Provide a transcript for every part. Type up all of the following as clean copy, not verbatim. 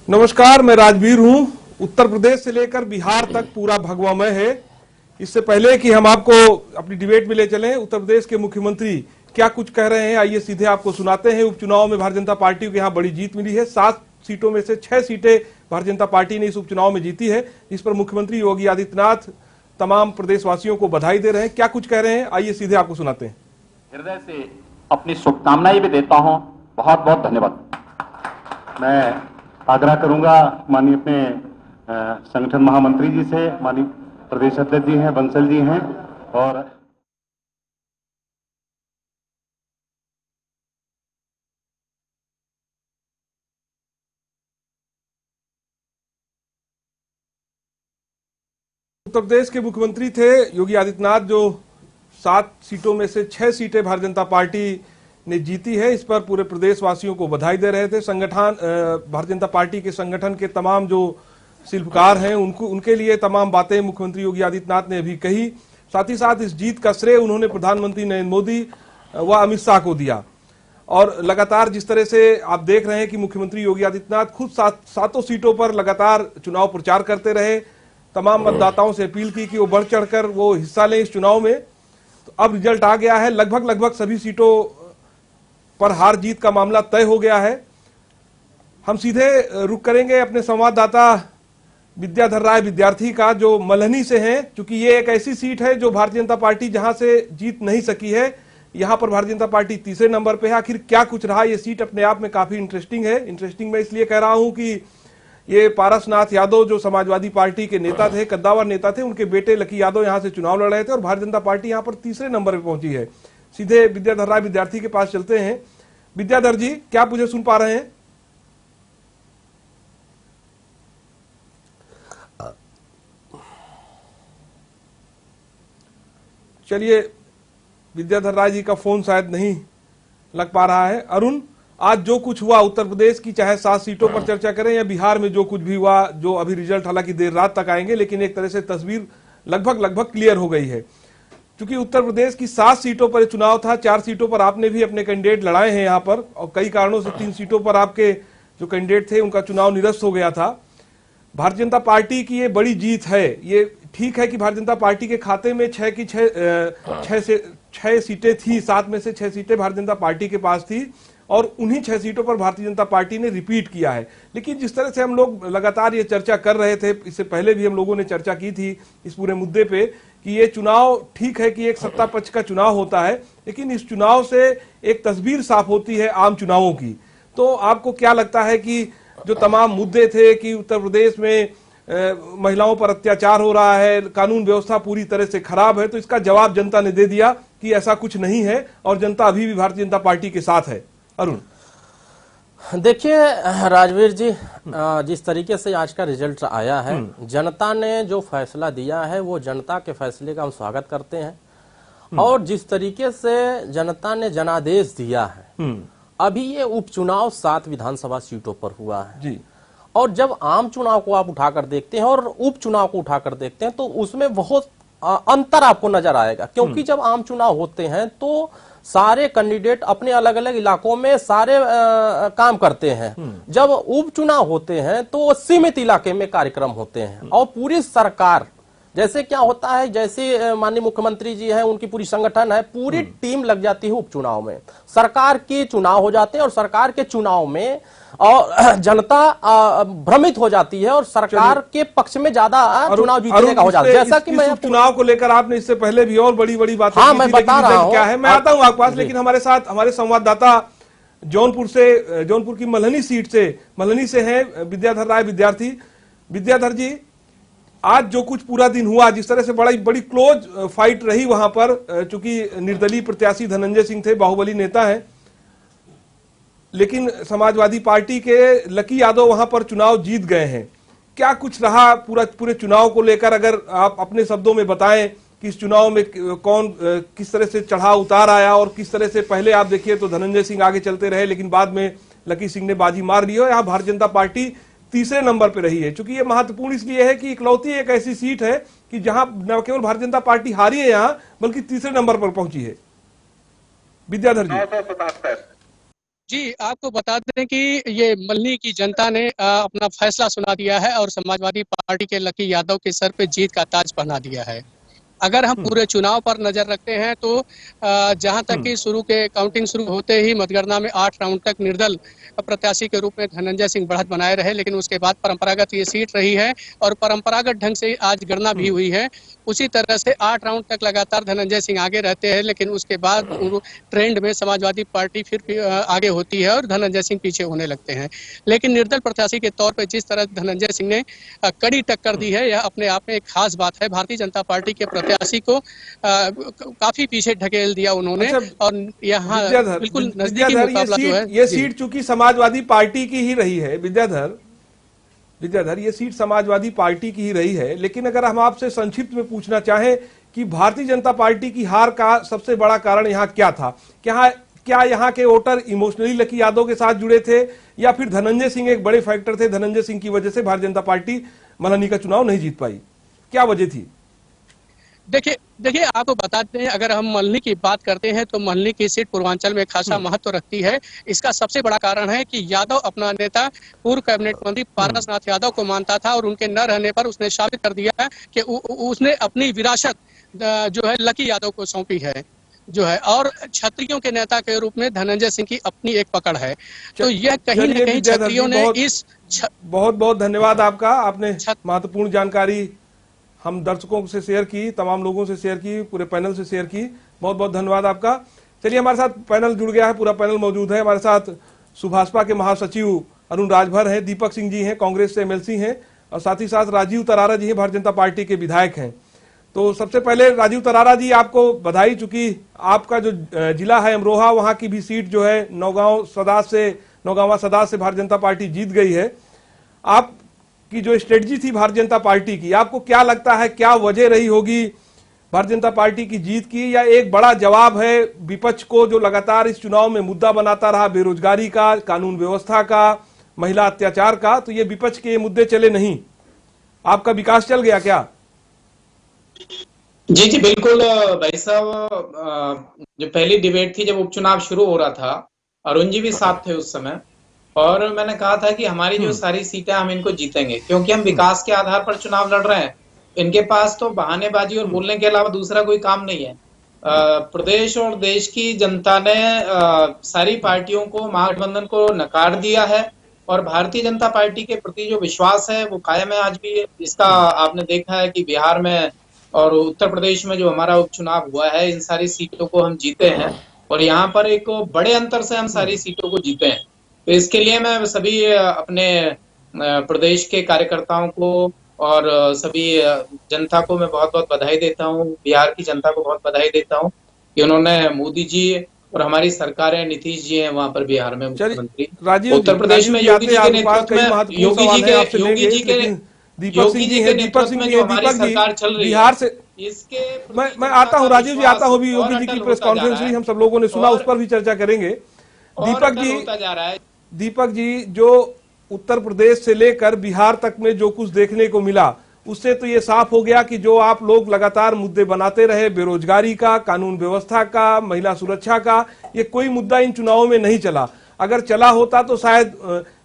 नमस्कार, मैं राजवीर हूं। उत्तर प्रदेश से लेकर बिहार तक पूरा भगवामय है। इससे पहले कि हम आपको अपनी डिबेट में ले चलें, उत्तर प्रदेश के मुख्यमंत्री क्या कुछ कह रहे हैं, आइए सीधे आपको सुनाते हैं। उपचुनाव में भारतीय जनता पार्टी को यहां बड़ी जीत मिली है। 7 सीटों में से 6 सीटें भारतीय जनता पार्टी ने इस उपचुनाव में जीती है, जिस पर मुख्यमंत्री योगी आदित्यनाथ तमाम प्रदेशवासियों को बधाई दे रहे हैं। क्या कुछ कह रहे हैं, आइए सीधे आपको सुनाते हैं। हृदय से अपनी शुभकामनाएं भी देता हूं। बहुत बहुत धन्यवाद। मैं आग्रह करूंगा माननीय अपने संगठन महामंत्री जी से, माननीय प्रदेश अध्यक्ष जी हैं, बंसल जी हैं, और उत्तर प्रदेश के मुख्यमंत्री थे योगी आदित्यनाथ, जो 7 सीटों में से 6 सीटें भारतीय जनता पार्टी ने जीती है। इस पर पूरे प्रदेशवासियों को बधाई दे रहे थे। भारतीय जनता पार्टी के संगठन के तमाम जो शिल्पकार हैं उनके लिए तमाम बातें मुख्यमंत्री योगी आदित्यनाथ ने अभी कही। साथ ही साथ इस जीत का श्रेय उन्होंने प्रधानमंत्री नरेंद्र मोदी व अमित शाह को दिया। और लगातार जिस तरह से आप देख रहे हैं कि मुख्यमंत्री योगी आदित्यनाथ खुद 7 सीटों पर लगातार चुनाव प्रचार करते रहे, तमाम मतदाताओं से अपील की कि वो बढ़ चढ़कर वो हिस्सा लें इस चुनाव में। तो अब रिजल्ट आ गया है। लगभग सभी सीटों पर हार जीत का मामला तय हो गया है। हम सीधे रुक करेंगे अपने संवाददाता विद्याधर राय विद्यार्थी का, जो मल्हनी से हैं। क्योंकि ये एक ऐसी सीट है जो भारतीय जनता पार्टी जहां से जीत नहीं सकी है, यहां पर भारतीय जनता पार्टी तीसरे नंबर पे है। आखिर क्या कुछ रहा, ये सीट अपने आप में काफी इंटरेस्टिंग है। इंटरेस्टिंग मैं इसलिए कह रहा हूं कि ये पारसनाथ यादव जो समाजवादी पार्टी के नेता थे, कद्दावर नेता थे, उनके बेटे लकी यादव यहां से चुनाव लड़ रहे थे और भारतीय जनता पार्टी यहां पर तीसरे नंबर पर पहुंची है। सीधे विद्याधर राय विद्यार्थी के पास चलते हैं। विद्याधर जी, क्या आप मुझे सुन पा रहे हैं? चलिए, विद्याधर राय जी का फोन शायद नहीं लग पा रहा है। अरुण, आज जो कुछ हुआ उत्तर प्रदेश की, चाहे 7 सीटों पर चर्चा करें या बिहार में जो कुछ भी हुआ, जो अभी रिजल्ट हालांकि देर रात तक आएंगे, लेकिन एक तरह से तस्वीर लगभग क्लियर हो गई है। क्योंकि उत्तर प्रदेश की 7 सीटों पर चुनाव था, 4 सीटों पर आपने भी अपने कैंडिडेट लड़ाए हैं यहाँ पर, और कई कारणों से 3 सीटों पर आपके जो कैंडिडेट थे उनका चुनाव निरस्त हो गया था। भारतीय जनता पार्टी की ये बड़ी जीत है। ये ठीक है कि भारतीय जनता पार्टी के खाते में 6 सीटें थी, 7 में से 6 सीटें भारतीय जनता पार्टी के पास थी, और उन्हीं 6 सीटों पर भारतीय जनता पार्टी ने रिपीट किया है। लेकिन जिस तरह से हम लोग लगातार ये चर्चा कर रहे थे, इससे पहले भी हम लोगों ने चर्चा की थी इस पूरे मुद्दे पे, कि ये चुनाव ठीक है कि एक सत्ता पक्ष का चुनाव होता है, लेकिन इस चुनाव से एक तस्वीर साफ होती है आम चुनावों की। तो आपको क्या लगता है कि जो तमाम मुद्दे थे कि उत्तर प्रदेश में महिलाओं पर अत्याचार हो रहा है, कानून व्यवस्था पूरी तरह से खराब है, तो इसका जवाब जनता ने दे दिया कि ऐसा कुछ नहीं है और जनता अभी भी भारतीय जनता पार्टी के साथ है। अरुण, देखिए राजवीर जी, जिस तरीके से आज का रिजल्ट आया है, जनता ने जो फैसला दिया है वो जनता के फैसले का हम स्वागत करते हैं। और जिस तरीके से जनता ने जनादेश दिया है, अभी ये उपचुनाव 7 विधानसभा सीटों पर हुआ है जी। और जब आम चुनाव को आप उठाकर देखते हैं और उपचुनाव को उठाकर देखते हैं तो उसमें बहुत अंतर आपको नजर आएगा। क्योंकि जब आम चुनाव होते हैं तो सारे कैंडिडेट अपने अलग अलग इलाकों में सारे काम करते हैं। जब उपचुनाव होते हैं तो सीमित इलाके में कार्यक्रम होते हैं और पूरी सरकार, जैसे क्या होता है, जैसे माननीय मुख्यमंत्री जी हैं, उनकी पूरी संगठन है, पूरी टीम लग जाती है उपचुनाव में। सरकार के चुनाव हो जाते हैं और सरकार के चुनाव में और जनता भ्रमित हो जाती है और सरकार के पक्ष में ज्यादा चुनाव जीतने का हो जाता है। जैसा कि मैं चुनाव को लेकर आपने इससे पहले भी और बड़ी बातें हाँ, मैं बता रहा हूं, क्या है, मैं आता हूं आपके पास। लेकिन हमारे साथ हमारे संवाददाता जौनपुर की मल्हनी सीट से, मल्हनी से हैं विद्याधर राय विद्यार्थी। विद्याधर जी, आज जो कुछ पूरा दिन हुआ, जिस तरह से बड़ी क्लोज फाइट रही वहां पर, चूंकि निर्दलीय प्रत्याशी धनंजय सिंह थे, बाहुबली नेता हैं, लेकिन समाजवादी पार्टी के लकी यादव वहां पर चुनाव जीत गए हैं। क्या कुछ रहा पूरे चुनाव को लेकर, अगर आप अपने शब्दों में बताएं कि इस चुनाव में कौन किस तरह से चढ़ाव उतार आया और किस तरह से, पहले आप देखिए तो धनंजय सिंह आगे चलते रहे, लेकिन बाद में लकी सिंह ने बाजी मार ली और यहाँ भारतीय जनता पार्टी तीसरे नंबर पर रही है। क्योंकि ये महत्वपूर्ण इसलिए है कि इकलौती एक ऐसी सीट है कि जहां न केवल भारतीय जनता पार्टी हारी है यहां, बल्कि तीसरे नंबर पर पहुंची है। विद्याधर जी, जी, आपको बता दें कि ये मल्हनी की जनता ने अपना फैसला सुना दिया है और समाजवादी पार्टी के लकी यादव के सर पे जीत का ताज पहना दिया है। अगर हम पूरे चुनाव पर नजर रखते हैं तो जहां तक कि शुरू के काउंटिंग शुरू होते ही मतगणना में 8 राउंड तक निर्दल प्रत्याशी के रूप में धनंजय सिंह बढ़त बनाए रहे, लेकिन उसके बाद परंपरागत ये सीट रही है और परंपरागत ढंग से आज गणना भी हुई है। उसी तरह से 8 राउंड तक लगातार धनंजय सिंह आगे रहते हैं, लेकिन उसके बाद ट्रेंड में समाजवादी पार्टी फिर भी आगे होती है और धनंजय सिंह पीछे होने लगते हैं। लेकिन निर्दल प्रत्याशी के तौर पर जिस तरह धनंजय सिंह ने कड़ी टक्कर दी है, यह अपने आप में एक खास बात है। भारतीय जनता पार्टी के प्रत्याशी को काफी पीछे ढकेल दिया उन्होंने। अच्छा, और यहाँ बिल्कुल नजदीकी विद्याधर, मुकाबला जो है ये जी। सीट चूंकि समाजवादी पार्टी की ही रही है, विद्याधर ये सीट समाजवादी पार्टी की ही रही है, लेकिन अगर हम आपसे संक्षिप्त में पूछना चाहें कि भारतीय जनता पार्टी की हार का सबसे बड़ा कारण यहाँ क्या था? क्या यहाँ के वोटर इमोशनली लकी यादव के साथ जुड़े थे, या फिर धनंजय सिंह एक बड़े फैक्टर थे, धनंजय सिंह की वजह से भारतीय जनता पार्टी मल्हनी का चुनाव नहीं जीत पाई? क्या वजह थी? देखिए आपको बताते हैं, अगर हम मल्हनी की बात करते हैं तो मल्हनी की सीट पूर्वांचल में खासा महत्व रखती है। इसका सबसे बड़ा कारण है कि यादव अपना नेता पूर्व कैबिनेट मंत्री पारसनाथ यादव को मानता था और उनके न रहने पर उसने साबित कर दिया कि उसने अपनी विरासत जो है लकी यादव को सौंपी है जो है, और क्षत्रियों के नेता के रूप में धनंजय सिंह की अपनी एक पकड़ है। तो यह कहीं न कहीं क्षत्रियों ने बहुत बहुत धन्यवाद आपका, आपने महत्वपूर्ण जानकारी हम दर्शकों से शेयर की, तमाम लोगों से शेयर की, पूरे पैनल से शेयर की। बहुत बहुत धन्यवाद आपका। चलिए, हमारे साथ पैनल जुड़ गया है, पूरा पैनल मौजूद है। हमारे साथ सुभाषपा के महासचिव अरुण राजभर हैं, दीपक सिंह जी हैं, कांग्रेस से एमएलसी हैं, और साथ ही साथ राजीव तरारा जी हैं, भारतीय जनता पार्टी के विधायक हैं। तो सबसे पहले राजीव तरारा जी, आपको बधाई, चूंकि आपका जो जिला है अमरोहा, वहां की भी सीट जो है नौगांव सदास से भारतीय जनता पार्टी जीत गई है। आप की जो स्ट्रेटजी थी भारतीय जनता पार्टी की, आपको क्या लगता है क्या वजह रही होगी भारतीय जनता पार्टी की जीत की, या एक बड़ा जवाब है विपक्ष को जो लगातार इस चुनाव में मुद्दा बनाता रहा, बेरोजगारी का, कानून व्यवस्था का, महिला अत्याचार का? तो ये विपक्ष के ये मुद्दे चले नहीं, आपका विकास चल गया क्या? जी जी बिल्कुल भाई साहब, जो पहली डिबेट थी जब उपचुनाव शुरू हो रहा था, अरुण जी भी साथ थे उस समय, और मैंने कहा था कि हमारी जो सारी सीटें हम इनको जीतेंगे, क्योंकि हम विकास के आधार पर चुनाव लड़ रहे हैं। इनके पास तो बहानेबाजी और बोलने के अलावा दूसरा कोई काम नहीं है। प्रदेश और देश की जनता ने सारी पार्टियों को, महागठबंधन को नकार दिया है, और भारतीय जनता पार्टी के प्रति जो विश्वास है वो कायम है आज भी। इसका आपने देखा है कि बिहार में और उत्तर प्रदेश में जो हमारा उपचुनाव हुआ है, इन सारी सीटों को हम जीते हैं, और यहाँ पर एक बड़े अंतर से हम सारी सीटों को जीते हैं। तो इसके लिए मैं सभी अपने प्रदेश के कार्यकर्ताओं को और सभी जनता को मैं बहुत बहुत बधाई देता हूँ। बिहार की जनता को बहुत बधाई देता हूँ कि उन्होंने मोदी जी और हमारी सरकार है, नीतीश जी हैं वहाँ पर बिहार में मुख्यमंत्री, उत्तर प्रदेश में योगी जी के नेतृत्व में, योगी जी के नेतृत्व में जो हमारी सरकार चल रही बिहार से इसके मैं आता हूँ, राजीव जी आता हूँ, अभी योगी जी की प्रेस कॉन्फ्रेंस हुई, हम सब लोगों ने सुना, उस पर भी चर्चा करेंगे। दीपक जी, जो उत्तर प्रदेश से लेकर बिहार तक में जो कुछ देखने को मिला, उससे तो ये साफ हो गया कि जो आप लोग लगातार मुद्दे बनाते रहे, बेरोजगारी का, कानून व्यवस्था का, महिला सुरक्षा का, ये कोई मुद्दा इन चुनावों में नहीं चला। अगर चला होता तो शायद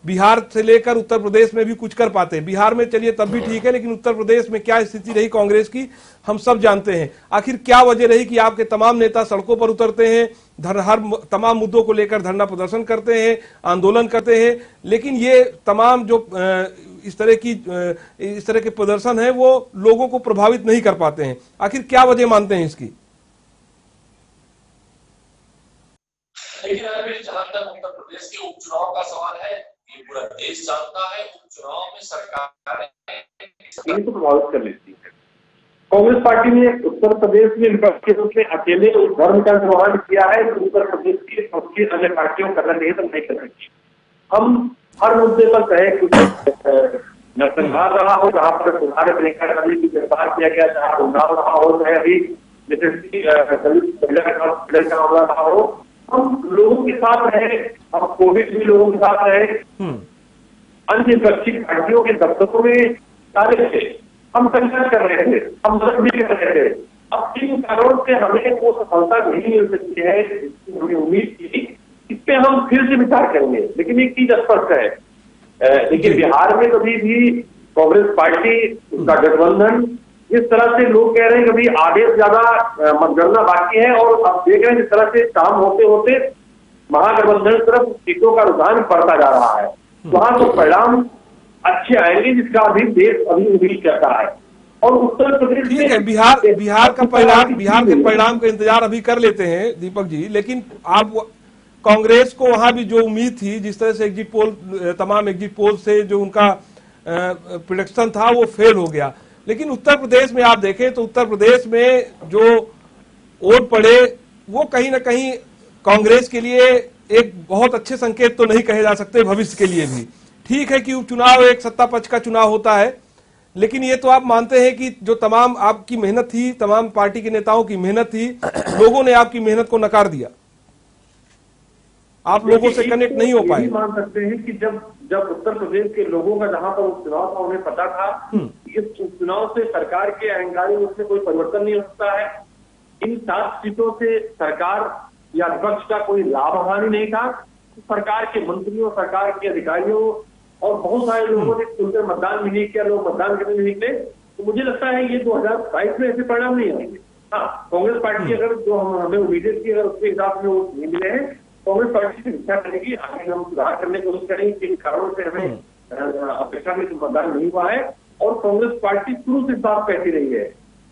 बिहार से लेकर उत्तर प्रदेश में भी कुछ कर पाते। बिहार में चलिए तब भी ठीक है, लेकिन उत्तर प्रदेश में क्या स्थिति रही कांग्रेस की हम सब जानते हैं। आखिर क्या वजह रही कि आपके तमाम नेता सड़कों पर उतरते हैं, हर तमाम मुद्दों को लेकर धरना प्रदर्शन करते हैं, आंदोलन करते हैं, लेकिन ये तमाम जो इस तरह के प्रदर्शन है वो लोगों को प्रभावित नहीं कर पाते हैं? आखिर क्या वजह मानते हैं इसकी? लेकिन अभी जहां तक उत्तर प्रदेश के उपचुनाव का सवाल है, ये पूरा देश जानता है उपचुनाव में सरकार को प्रभावित कर लेती है। कांग्रेस पार्टी ने उत्तर प्रदेश में विपक्ष के रूप में अकेले उस धर्म का निर्वहन किया है तो उत्तर प्रदेश की सबकी अन्य पार्टियों करना चाहिए तो नहीं करना चाहिए। हम हर मुद्दे पर चाहे कुछ नरसंहार रहा हो, जहाँ पर सुधार प्रियंका गांधी की गिरफ्तार किया गया, जहाँ उन्नाव रहा हो, चाहे अभी महिला का मामला रहा हो, हम लोगों के साथ रहे, हम कोविड भी लोगों के साथ रहे, अन्य विपक्षी पार्टियों के दफ्तरों में सारे थे, हम संघर्ष कर रहे थे, हम मदद भी कर रहे थे। अब 3 कारणों से हमें वो सफलता नहीं मिल सकती है जिसकी हमें उम्मीद थी कि पे हम फिर से विचार करेंगे। लेकिन एक चीज स्पष्ट है, देखिए बिहार में कभी भी कांग्रेस पार्टी, उसका गठबंधन, इस तरह से लोग कह रहे हैं कि अभी आधे से ज्यादा मतगणना बाकी है और अब देख रहे हैं जिस तरह से काम होते होते महागठबंधन तरफ सीटों का रुझान बढ़ता जा रहा है। वहां तो परिणाम अच्छे आएंगे जिसका अभी देश अभी उम्मीद करता है। और उत्तर प्रदेश ठीक है, बिहार के परिणाम का इंतजार अभी कर लेते हैं दीपक जी, लेकिन आप कांग्रेस को वहां भी जो उम्मीद थी, जिस तरह से एग्जिट पोल, तमाम एग्जिट पोल से जो उनका प्रेडिक्शन था वो फेल हो गया। लेकिन उत्तर प्रदेश में आप देखें तो उत्तर प्रदेश में जो वोट पड़े वो कहीं ना कहीं कांग्रेस के लिए एक बहुत अच्छे संकेत तो नहीं कहे जा सकते भविष्य के लिए भी। ठीक है कि उपचुनाव एक सत्ता पक्ष का चुनाव होता है, लेकिन ये तो आप मानते हैं कि जो तमाम आपकी मेहनत थी, तमाम पार्टी के नेताओं की मेहनत थी, लोगों ने आपकी मेहनत को नकार दिया, आप लोगों से कनेक्ट नहीं हो पाए। मान सकते हैं कि जब उत्तर प्रदेश के लोगों का जहां पर उपचुनाव था उन्हें पता था इस उपचुनाव से सरकार के अहंकारी रूप से कोई परिवर्तन नहीं हो सकता है, इन 7 सीटों से सरकार या विपक्ष का कोई लाभ हानि नहीं था, सरकार के मंत्रियों, सरकार के अधिकारियों और बहुत सारे लोगों ने खुलकर मतदान भी नहीं किया, लोग मतदान करने नहीं निकले। तो मुझे लगता है ये 2022 में ऐसे परिणाम नहीं आएंगे। हाँ, कांग्रेस पार्टी अगर जो हमें उम्मीदें थी अगर उसके हिसाब से वो नहीं मिले हैं, कांग्रेस पार्टी से इच्छा करेगी, आगे हम सुधार करने की कोशिश करेंगे किन कारणों से हमें अपेक्षा में मतदान नहीं हुआ है। और कांग्रेस पार्टी शुरू से बात कहती रही है,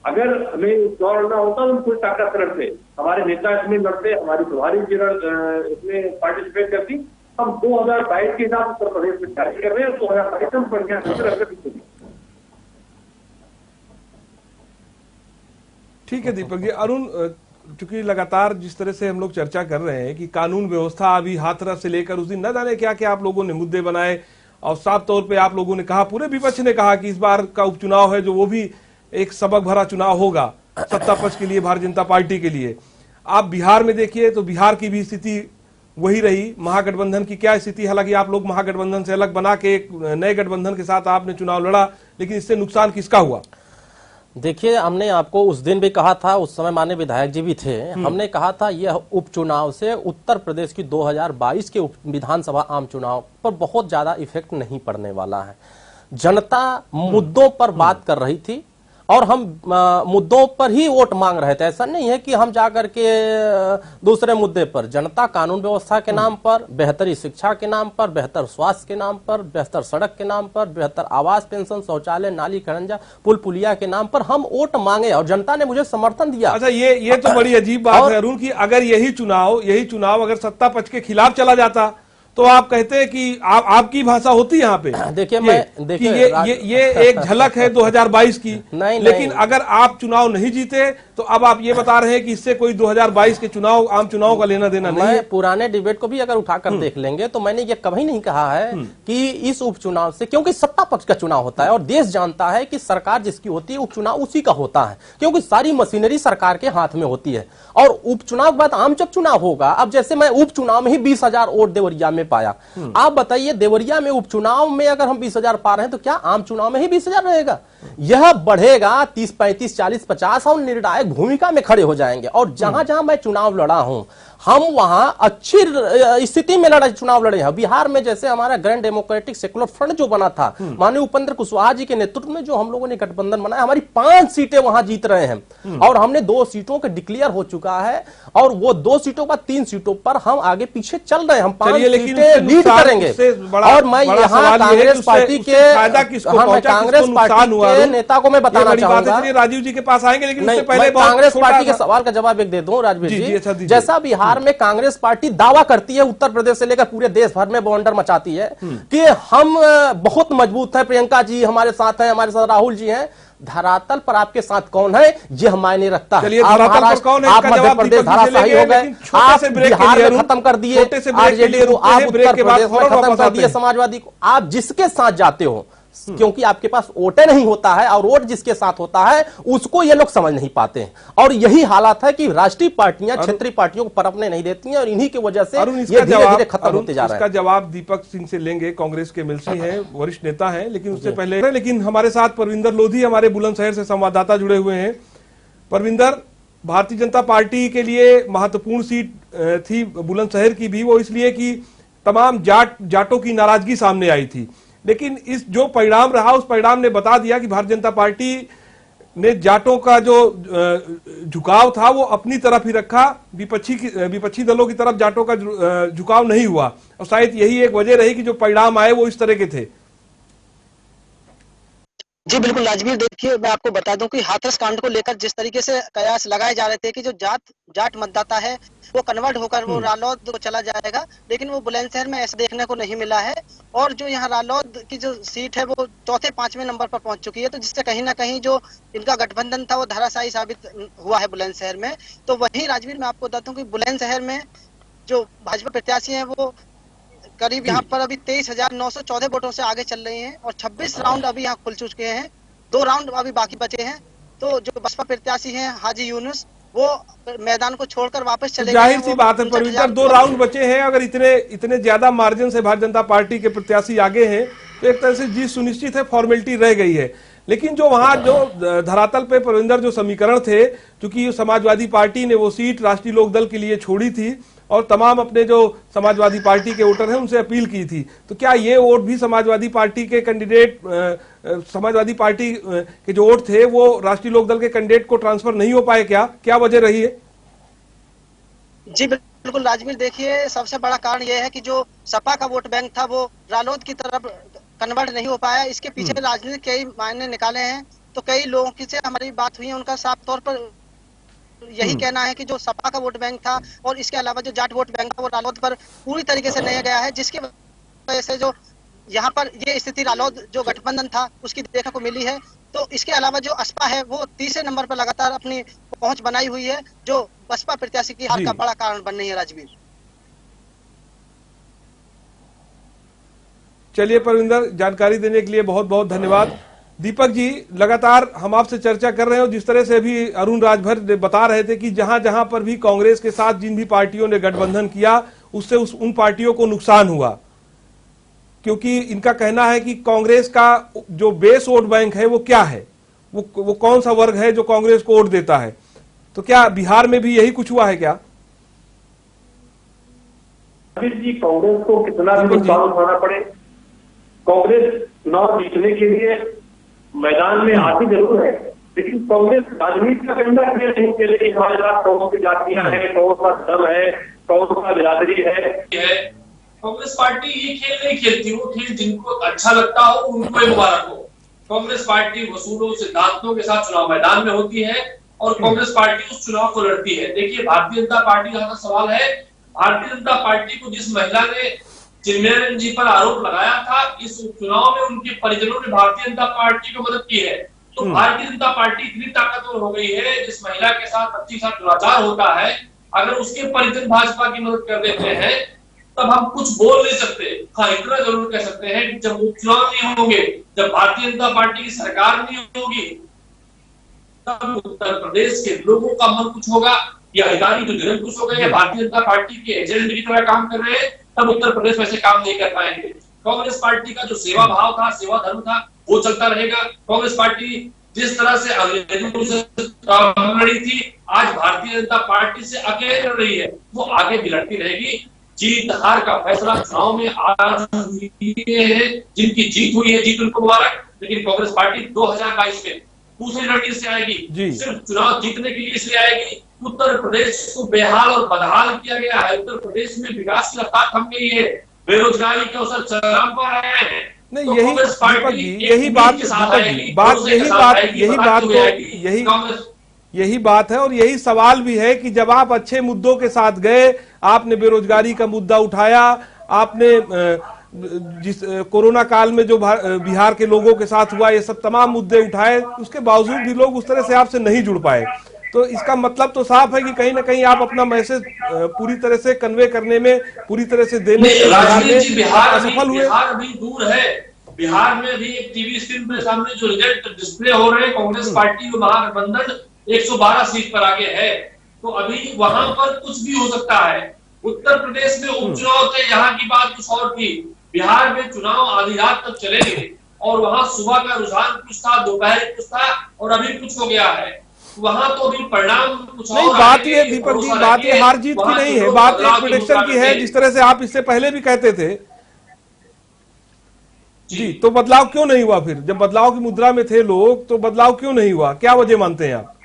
अगर हमें चुनाव लड़ना होता तो हम कोई ताकत लड़ते, हमारे नेता इसमें लड़ते, हमारी प्रभारी इसमें पार्टिसिपेट करती। हम 2022 के हिसाब से उत्तर प्रदेश में जारी कर रहे हैं, 2022 में बढ़िया ठीक है दीपक जी। अरुण, चूंकि लगातार जिस तरह से हम लोग चर्चा कर रहे हैं कि कानून व्यवस्था अभी हाथरस से लेकर उस दिन न जाने क्या क्या आप लोगों ने मुद्दे बनाए, और साफ तौर पे आप लोगों ने कहा, पूरे विपक्ष ने कहा कि इस बार का उपचुनाव है जो वो भी एक सबक भरा चुनाव होगा सत्ता पक्ष के लिए, भारतीय जनता पार्टी के लिए। आप बिहार में देखिए तो बिहार की भी स्थिति वही रही, महागठबंधन की क्या स्थिति, हालांकि आप लोग महागठबंधन से अलग बना के एक नए गठबंधन के साथ आपने चुनाव लड़ा, लेकिन इससे नुकसान किसका हुआ? देखिए, हमने आपको उस दिन भी कहा था, उस समय माननीय विधायक जी भी थे, हमने कहा था यह उपचुनाव से उत्तर प्रदेश की 2022 के विधानसभा आम चुनाव पर बहुत ज्यादा इफेक्ट नहीं पड़ने वाला है। जनता मुद्दों पर बात कर रही थी और हम मुद्दों पर ही वोट मांग रहे थे। ऐसा नहीं है कि हम जाकर के दूसरे मुद्दे पर, जनता कानून व्यवस्था के नाम पर, बेहतरी शिक्षा के नाम पर, बेहतर स्वास्थ्य के नाम पर, बेहतर सड़क के नाम पर, बेहतर आवास, पेंशन, शौचालय, नाली, खड़ंजा, पुल पुलिया के नाम पर हम वोट मांगे और जनता ने मुझे समर्थन दिया। अच्छा, ये तो बड़ी अजीब बात है अरुण की अगर यही चुनाव अगर सत्ता पक्ष के खिलाफ चला जाता तो आप कहते हैं कि आपकी भाषा होती है यहाँ पे। देखिए ये एक झलक है 2022 की, लेकिन अगर आप चुनाव नहीं जीते तो अब आप ये बता रहे हैं कि इससे कोई 2022 के चुनाव, आम चुनाव का लेना देना नहीं है। पुराने डिबेट को भी अगर उठाकर देख लेंगे तो मैंने ये कभी नहीं कहा है कि इस उपचुनाव से, क्योंकि सत्ता पक्ष का चुनाव होता है और देश जानता है कि सरकार जिसकी होती है उपचुनाव उसी का होता है, क्योंकि सारी मशीनरी सरकार के हाथ में होती है। और उपचुनाव के बाद आम जब चुनाव होगा, अब जैसे मैं उपचुनाव में ही 20,000 वोट देवरिया में पाया, आप बताइए देवरिया में उपचुनाव में अगर हम 20,000 पा रहे हैं तो क्या आम चुनाव में ही 20,000 रहेगा? यह बढ़ेगा 30, 35, 40, 50 और निर्णायक भूमिका में खड़े हो जाएंगे। और जहां जहां मैं चुनाव लड़ा हूं, हम वहां अच्छी स्थिति में चुनाव लड़े हैं। बिहार में जैसे हमारा ग्रैंड डेमोक्रेटिक सेकुलर फ्रंट जो बना था, माननीय उपेंद्र कुशवाहा जी के नेतृत्व में जो हम लोगों ने गठबंधन बनाया, हमारी 5 सीटें वहां जीत रहे हैं और हमने 2 सीटों के डिक्लेयर हो चुका है और वो 2 सीटों पर 3 सीटों पर हम आगे पीछे चल रहे हैं। हम 5 सीटें लीड करेंगे। और मैं यहाँ कांग्रेस पार्टी के नेता को मैं बताना चाहूंगा, राजीव जी के पास आएंगे, लेकिन उससे पहले कांग्रेस पार्टी के सवाल का जवाब एक दे दूं राजवीर जी। जैसा बिहार में कांग्रेस पार्टी दावा करती है उत्तर प्रदेश से लेकर पूरे देश भर में बवंडर मचाती है कि हम बहुत मजबूत है, प्रियंका जी हमारे साथ हैं, हमारे साथ राहुल जी हैं, धरातल पर आपके साथ कौन है ये मायने रखता है। आप मध्य प्रदेश धराशायी हो गए, आप बिहार में खत्म कर दिए आरजेडी को, आप उत्तर प्रदेश में खत्म कर दिए समाजवादी को। आप जिसके साथ जाते हो, क्योंकि आपके पास वोटे नहीं होता है और वोट जिसके साथ होता है उसको ये लोग समझ नहीं पाते हैं। और यही हालात है कि राष्ट्रीय पार्टियां क्षेत्रीय पार्टियों को परखने नहीं देती हैं और इन्हीं की वजह से ये धीरे-धीरे खत्म होते जा रहा है। इसका जवाब दीपक सिंह से लेंगे, कांग्रेस के एमएलसी हैं, वरिष्ठ नेता हैं, लेकिन उससे पहले लेकिन हमारे साथ परविंदर लोधी हमारे बुलंदशहर से संवाददाता जुड़े हुए हैं। परविंदर, भारतीय जनता पार्टी के लिए महत्वपूर्ण सीट थी बुलंदशहर की भी, वो इसलिए कि तमाम जाटों की नाराजगी सामने आई थी। लेकिन इस जो परिणाम रहा, उस परिणाम ने बता दिया कि भारतीय जनता पार्टी ने जाटों का जो झुकाव था वो अपनी तरफ ही रखा, विपक्षी दलों की तरफ जाटों का झुकाव नहीं हुआ। और शायद यही एक वजह रही कि जो परिणाम आए वो इस तरह के थे। जी बिल्कुल राजवीर, देखिए मैं आपको बता दूं कि हाथरस कांड को लेकर जिस तरीके से कयास लगाए जा रहे थे कि जो जाट मतदाता है वो कन्वर्ट होकर वो रालोद को चला जाएगा, लेकिन वो बुलंदशहर में ऐसा देखने को नहीं मिला है। और जो यहाँ रालोद की जो सीट है वो चौथे पांचवें नंबर पर पहुंच चुकी है, तो जिससे कहीं ना कहीं जो इनका गठबंधन था वो धराशायी साबित हुआ है बुलंदशहर में। तो वहीं राजवीर मैं आपको बताता हूँ कि बुलंदशहर में जो भाजपा प्रत्याशी है वो करीब यहाँ पर अभी 23,914 वोटों से आगे चल रही हैं और 26 राउंड अभी यहाँ खुल चुके हैं, 2 राउंड अभी बाकी बचे हैं। तो जो बसपा प्रत्याशी हैं हाजी यूनुस, वो मैदान को छोड़कर वापस चले गए। जाहिर सी बात है परविंदर, 2 राउंड बचे हैं, अगर इतने ज्यादा मार्जिन से भारतीय जनता पार्टी के प्रत्याशी आगे हैं तो एक तरह से जीत सुनिश्चित है, फॉर्मेलिटी रह गई है। लेकिन जो वहां जो धरातल पे परविंदर जो समीकरण थे, क्योंकि समाजवादी पार्टी ने वो सीट राष्ट्रीय लोकदल के लिए छोड़ी थी और तमाम अपने जो समाजवादी पार्टी के वोटर हैं उनसे अपील की थी, तो क्या ये वोट भी समाजवादी पार्टी के कैंडिडेट, समाजवादी पार्टी के जो वोट थे वो राष्ट्रीय लोकदल के कैंडिडेट को ट्रांसफर नहीं हो पाए? क्या वजह रही है? जी बिल्कुल राजवीर, देखिए सबसे बड़ा कारण यह है कि जो सपा का वोट बैंक था वो रालोद की तरफ कन्वर्ट नहीं हो पाया। इसके पीछे राजनीतिक कई मायने निकाले हैं। तो कई लोगों की से हमारी बात हुई है, उनका साफ तौर पर यही कहना है कि जो सपा का वोट बैंक था और इसके अलावा जो जाट वोट बैंक था वो रालोद पर पूरी तरीके से नहीं गया है, जिसकी वजह से जो यहाँ पर ये स्थिति रालोद जो गठबंधन था उसकी देखने को मिली है। तो इसके अलावा जो असपा है वो तीसरे नंबर पर लगातार अपनी पहुंच बनाई हुई है, जो बसपा प्रत्याशी की हार का बड़ा कारण बन रही है। राजवीर, चलिए परविंदर, जानकारी देने के लिए बहुत बहुत धन्यवाद। दीपक जी, लगातार हम आपसे चर्चा कर रहे हो, जिस तरह से अभी अरुण राजभर बता रहे थे कि जहां जहां पर भी कांग्रेस के साथ जिन भी पार्टियों ने गठबंधन किया उससे उन पार्टियों को नुकसान हुआ, क्योंकि इनका कहना है कि कांग्रेस का जो बेस वोट बैंक है वो क्या है, वो कौन सा वर्ग है जो कांग्रेस को वोट देता है। तो क्या बिहार में भी यही कुछ हुआ है क्या? जी, कांग्रेस को कितना भी नुकसान उठाना पड़े, कांग्रेस चुनाव जीतने के लिए मैदान में आती जरूर है, लेकिन कांग्रेस राजनीति का कंधा क्लियर नहीं खेले कि हमारे साथ कौन सी जातियां हैं, कौन सा धर्म है, कौन सा बिरादरी है। कांग्रेस पार्टी ये खेल नहीं खेलती, वो खेल जिनको अच्छा लगता हो उनको मुबारक हो। कांग्रेस पार्टी वसूलों सिद्धांतों के साथ चुनाव मैदान में होती है और कांग्रेस पार्टी उस चुनाव को लड़ती है। देखिए, भारतीय जनता पार्टी का सवाल है, भारतीय जनता पार्टी को जिस महिला ने चिन्मय जी पर आरोप लगाया था, इस उपचुनाव में उनके परिजनों ने भारतीय जनता पार्टी को मदद की है। तो भारतीय जनता पार्टी इतनी ताकतवर हो गई है, जिस महिला के साथ बच्ची के साथ दुराचार होता है, अगर उसके परिजन भाजपा की मदद कर देते हैं तब हम कुछ बोल नहीं सकते। हाँ, इतना जरूर कह सकते हैं कि जब उपचुनाव नहीं होंगे, जब भारतीय जनता पार्टी की सरकार नहीं होगी, तब उत्तर प्रदेश के लोगों का मन कुछ होगा, या अधिकारी जो निरंकुश हो गए, भारतीय जनता पार्टी के एजेंट की तरह काम कर रहे हैं, तब उत्तर प्रदेश में से काम नहीं कर पाएंगे। कांग्रेस पार्टी का जो सेवा भाव था, सेवा धर्म था, वो चलता रहेगा। कांग्रेस पार्टी जिस तरह से अंग्रेजों से लड़ी थी, आज भारतीय जनता पार्टी से अकेले लड़ रही है, वो आगे भी लड़ती रहेगी। जीत हार का फैसला चुनाव में आज है, जिनकी जीत हुई है जीत उनको मुबारक, लेकिन कांग्रेस पार्टी 2022 में दूसरी रणनीति से आएगी, सिर्फ चुनाव जीतने के लिए इसलिए आएगी। उत्तर प्रदेश को बेहाल और बदहाल किया गया है, उत्तर प्रदेश में विकास की रफ्तार थम गई है, बेरोजगारी के अवसर चरम पर है। नहीं, तो यही बात है और यही सवाल भी है कि जब आप अच्छे मुद्दों के साथ गए, आपने बेरोजगारी का मुद्दा उठाया, आपने जिस कोरोना काल में जो बिहार के लोगों के साथ हुआ, ये सब तमाम मुद्दे उठाए, उसके बावजूद भी लोग उस तरह से आपसे नहीं जुड़ पाए। तो इसका मतलब तो साफ है कि कहीं ना कहीं आप अपना मैसेज पूरी तरह से कन्वे करने में, पूरी तरह से देने में असफल हुए। बिहार अभी दूर है, बिहार में भी एक टीवी स्क्रीन के सामने जो रिजल्ट डिस्प्ले हो रहे हैं, कांग्रेस पार्टी महागठबंधन 112 सीट पर आगे है, तो अभी वहां पर कुछ भी हो सकता है। उत्तर प्रदेश में उपचुनाव थे, यहाँ की बात कुछ और थी। बिहार में चुनाव आधी रात तक चलेंगे और वहां सुबह का रुझान कुछ था, दोपहर कुछ था और अभी कुछ हो गया है। वहां तो अभी परिणाम कुछ नहीं, और बात आएंगे, ये दीपक जी, भरोसा बात ये रखिए, हार जीत की वहां नहीं के है, लोग बात बदलाव एक प्रेडिक्शन मुद्रा की है, रखें। जिस तरह से आप इससे पहले भी कहते थे जी। जी। तो बदलाव क्यों नहीं हुआ फिर? जब बदलाव की मुद्रा में थे लोग तो बदलाव क्यों नहीं हुआ? क्या वजह मानते हैं आप?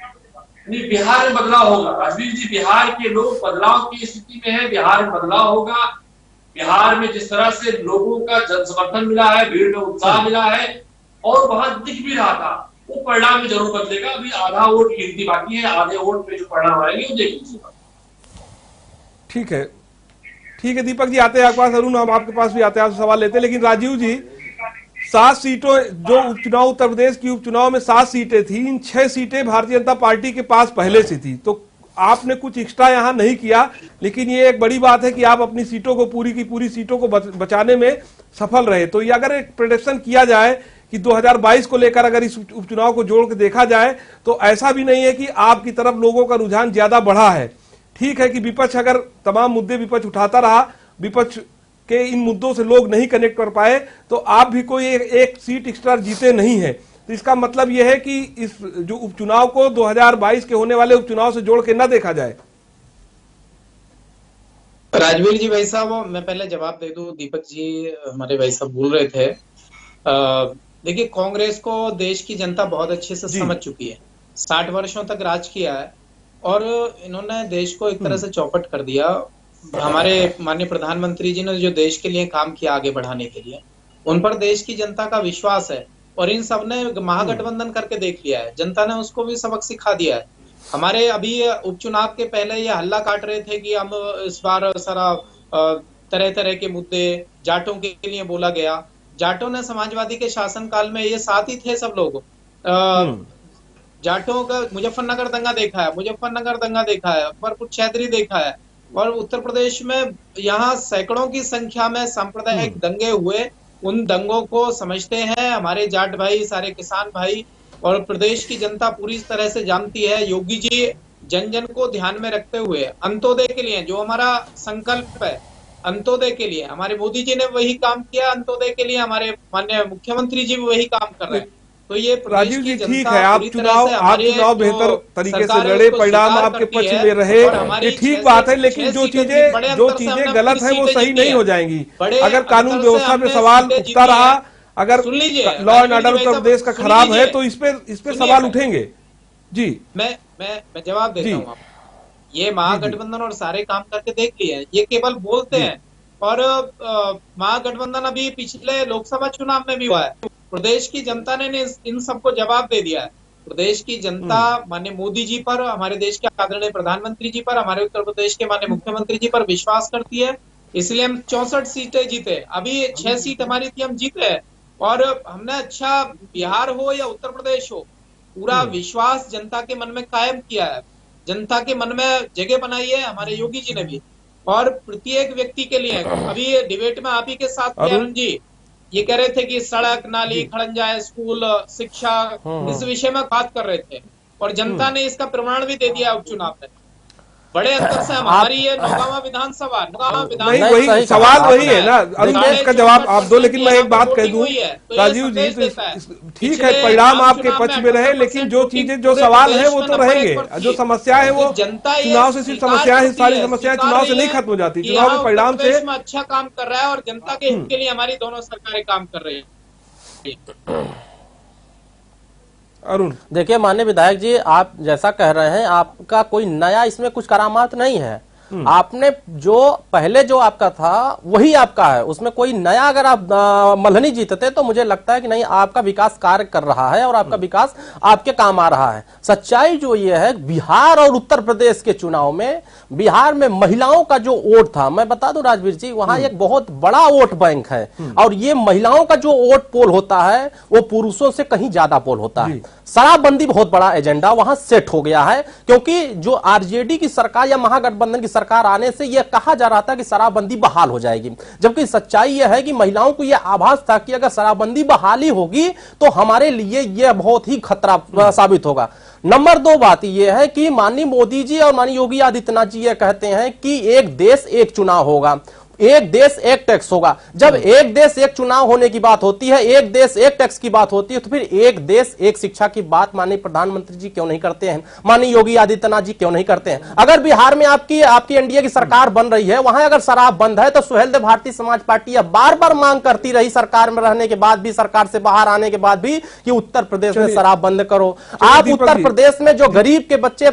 नहीं, बिहार में बदलाव होगा राजवीर जी, बिहार के लोग बदलाव की स्थिति में है, बिहार में बदलाव होगा। बिहार में जिस तरह से लोगों का जन समर्थन मिला है, भीड़ में उत्साह मिला है और वहां दिख भी रहा था, वो परिणाम में जरूर बदलेगा। अभी आधा वोट गिनती बाकी है, आधे वोट पे जो परिणाम आएंगे वो देख लीजिएगा। ठीक है, ठीक है दीपक जी, आते हैं आपके पास। अरुण, हम आपके पास भी आते हैं, आपसे सवाल लेते हैं। लेकिन राजीव जी, 7 सीटों, जो उपचुनाव, उत्तर प्रदेश की उपचुनाव में 7 सीटें थी, इन 6 सीटें भारतीय जनता पार्टी के पास पहले से थी, तो आपने कुछ एक्स्ट्रा यहां नहीं किया। लेकिन ये एक बड़ी बात है कि आप अपनी सीटों को, पूरी की पूरी सीटों को बचाने में सफल रहे। तो ये अगर एक प्रेडिक्शन किया जाए कि 2022 को लेकर अगर इस उपचुनाव को जोड़ के देखा जाए तो ऐसा भी नहीं है कि आपकी तरफ लोगों का रुझान ज्यादा बढ़ा है। ठीक है कि विपक्ष अगर तमाम मुद्दे विपक्ष उठाता रहा, विपक्ष के इन मुद्दों से लोग नहीं कनेक्ट कर पाए, तो आप भी कोई एक सीट एक्स्ट्रा जीते नहीं है। तो इसका मतलब यह है कि इस जो उपचुनाव को 2022 के होने वाले उपचुनाव से जोड़ के न देखा जाए। राजवीर जी, भाई साहब मैं पहले जवाब दे दूं। दीपक जी हमारे भाई साहब बोल रहे थे, देखिए कांग्रेस को देश की जनता बहुत अच्छे से समझ चुकी है, 60 वर्षों तक राज किया है और इन्होंने देश को एक तरह से चौपट कर दिया। हमारे माननीय प्रधानमंत्री जी ने जो देश के लिए काम किया आगे बढ़ाने के लिए, उन पर देश की जनता का विश्वास है और इन सब ने महागठबंधन करके देख लिया है। जनता ने उसको भी सबक सिखा दिया है। हमारे अभी उपचुनाव के पहले ये हल्ला काट रहे थे कि हम इस बार सारा तरह तरह के मुद्दे जाटों के लिए बोला गया। जाटों ने समाजवादी के शासनकाल में ये साथ ही थे सब लोग। जाटों का मुजफ्फरनगर दंगा देखा है, मुजफ्फरनगर दंगा देखा है, अकबरपुर चैधरी देखा है और उत्तर प्रदेश में यहाँ सैकड़ों की संख्या में सांप्रदायिक दंगे हुए। उन दंगों को समझते हैं हमारे जाट भाई, सारे किसान भाई और प्रदेश की जनता पूरी तरह से जानती है। योगी जी जन जन को ध्यान में रखते हुए अंत्योदय के लिए जो हमारा संकल्प है, अंत्योदय के लिए हमारे मोदी जी ने वही काम किया, अंत्योदय के लिए हमारे माननीय मुख्यमंत्री जी भी वही काम कर रहे हैं। तो ये राजीव जी ठीक है, आप चुनाव बेहतर तरीके से लड़े, परिणाम आपके पक्ष में रहे, ये ठीक बात है। लेकिन जो चीजें गलत है वो सही नहीं हो जाएंगी। अगर कानून व्यवस्था पे सवाल उठता रहा, अगर law and order Uttar Pradesh का खराब है तो इस पे सवाल उठेंगे। जी मैं जवाब देता हूँ आपको। ये महागठबंधन और सारे काम करके देख लिए, ये केवल बोलते हैं और महागठबंधन अभी पिछले लोकसभा चुनाव में भी हुआ है। प्रदेश की जनता ने इन सबको जवाब दे दिया है। प्रदेश की जनता माननीय मोदी जी पर, हमारे देश के आदरणीय प्रधानमंत्री जी पर, हमारे उत्तर प्रदेश के माननीय मुख्यमंत्री जी पर विश्वास करती है, इसलिए हम 64 सीटें जीते। अभी 6 सीट हमारी थी, हम जीते हैं और हमने अच्छा बिहार हो या उत्तर प्रदेश हो, पूरा विश्वास जनता के मन में कायम किया है, जनता के मन में जगह बनाई है हमारे योगी जी ने भी। और प्रत्येक व्यक्ति के लिए अभी डिबेट में आप ही के साथ अरुण जी ये कह रहे थे कि सड़क, नाली, खड़ंजा, स्कूल, शिक्षा, इस विषय में बात कर रहे थे और जनता ने इसका प्रमाण भी दे दिया उपचुनाव में। बड़े अंतर से हमारी ये नौगावा विधानसभा नहीं, वही सवाल वही है ना अरुण, इसका जवाब आप दो। लेकिन मैं एक बात कह दूं राजीव जी, ठीक है परिणाम आपके पक्ष में रहे, लेकिन जो चीजें, जो सवाल है वो तो रहेंगे, जो समस्या है वो चुनाव से सिर्फ समस्या है, सारी समस्याएं चुनाव से नहीं खत्म हो जाती, चुनाव के परिणाम से अच्छा काम कर रहा है और जनता के हित के लिए हमारी दोनों सरकारें काम कर रही है। अरुण, देखिए माननीय विधायक जी, आप जैसा कह रहे हैं, आपका कोई नया इसमें कुछ करामात नहीं है। आपने जो पहले जो आपका था वही आपका है, उसमें कोई नया अगर आप मल्हनी जीतते तो मुझे लगता है कि नहीं, आपका विकास कार्य कर रहा है और आपका विकास आपके काम आ रहा है। सच्चाई जो ये है, बिहार और उत्तर प्रदेश के चुनाव में, बिहार में महिलाओं का जो वोट था, मैं बता दूं राजवीर जी, वहां एक बहुत बड़ा वोट बैंक है और ये महिलाओं का जो वोट पोल होता है वो पुरुषों से कहीं ज्यादा पोल होता है। शराबबंदी बहुत बड़ा एजेंडा वहां सेट हो गया है, क्योंकि जो आरजेडी की सरकार या महागठबंधन की सरकार आने से यह कहा जा रहा था कि शराबबंदी बहाल हो जाएगी, जबकि सच्चाई यह है कि महिलाओं को यह आभास था कि अगर शराबबंदी बहाली होगी तो हमारे लिए यह बहुत ही खतरा साबित होगा। नंबर 2 बात यह है कि माननीय मोदी जी और माननीय योगी आदित्यनाथ जी यह कहते हैं कि एक देश एक चुनाव होगा। एक देश एक टैक्स होगा। जब एक देश एक चुनाव होने की बात होती है, एक देश एक टैक्स की बात होती है, तो फिर एक देश एक शिक्षा की बात माननीय प्रधानमंत्री जी क्यों नहीं करते हैं, माननीय योगी आदित्यनाथ जी क्यों नहीं करते हैं? अगर बिहार में आपकी एनडीए की सरकार बन रही है, वहां अगर शराब बंद है, तो सुहेलदेव भारतीय समाज पार्टी अब बार बार मांग करती रही सरकार में रहने के बाद भी, सरकार से बाहर आने के बाद भी, कि उत्तर प्रदेश में शराब बंद करो। आप उत्तर प्रदेश में जो गरीब के बच्चे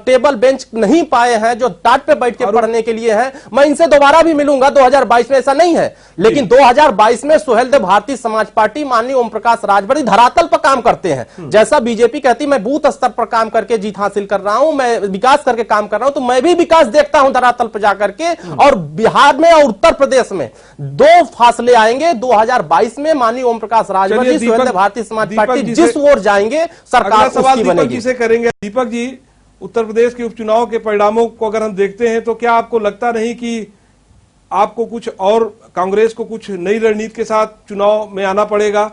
टेबल बेंच नहीं पाए हैं, जो टाट पे बैठ के पढ़ने के लिए हैं, मैं इनसे दोबारा भी मिलूंगा 2022 में, ऐसा नहीं है, लेकिन 2022 में सुहेलदेव भारतीय समाज पार्टी माननीय ओम प्रकाश राजभरी धरातल पर काम करते हैं। जैसा बीजेपी कहती मैं बूथ स्तर पर काम करके जीत हासिल कर रहा हूं, मैं विकास करके काम कर रहा हूं, तो मैं भी विकास देखता हूं धरातल पर जाकर के। और बिहार में और उत्तर प्रदेश में दो फासले आएंगे 2022 में। माननीय ओम प्रकाश राजभरी, सुहेलदेव भारतीय समाज पार्टी जिस ओर जाएंगे, सरकार उसकी बनेगी। जी से करेंगे। दीपक जी, उत्तर प्रदेश के उपचुनाव के परिणामों को अगर हम देखते हैं, तो क्या आपको लगता नहीं कि आपको कुछ और, कांग्रेस को कुछ नई रणनीति के साथ चुनाव में आना पड़ेगा?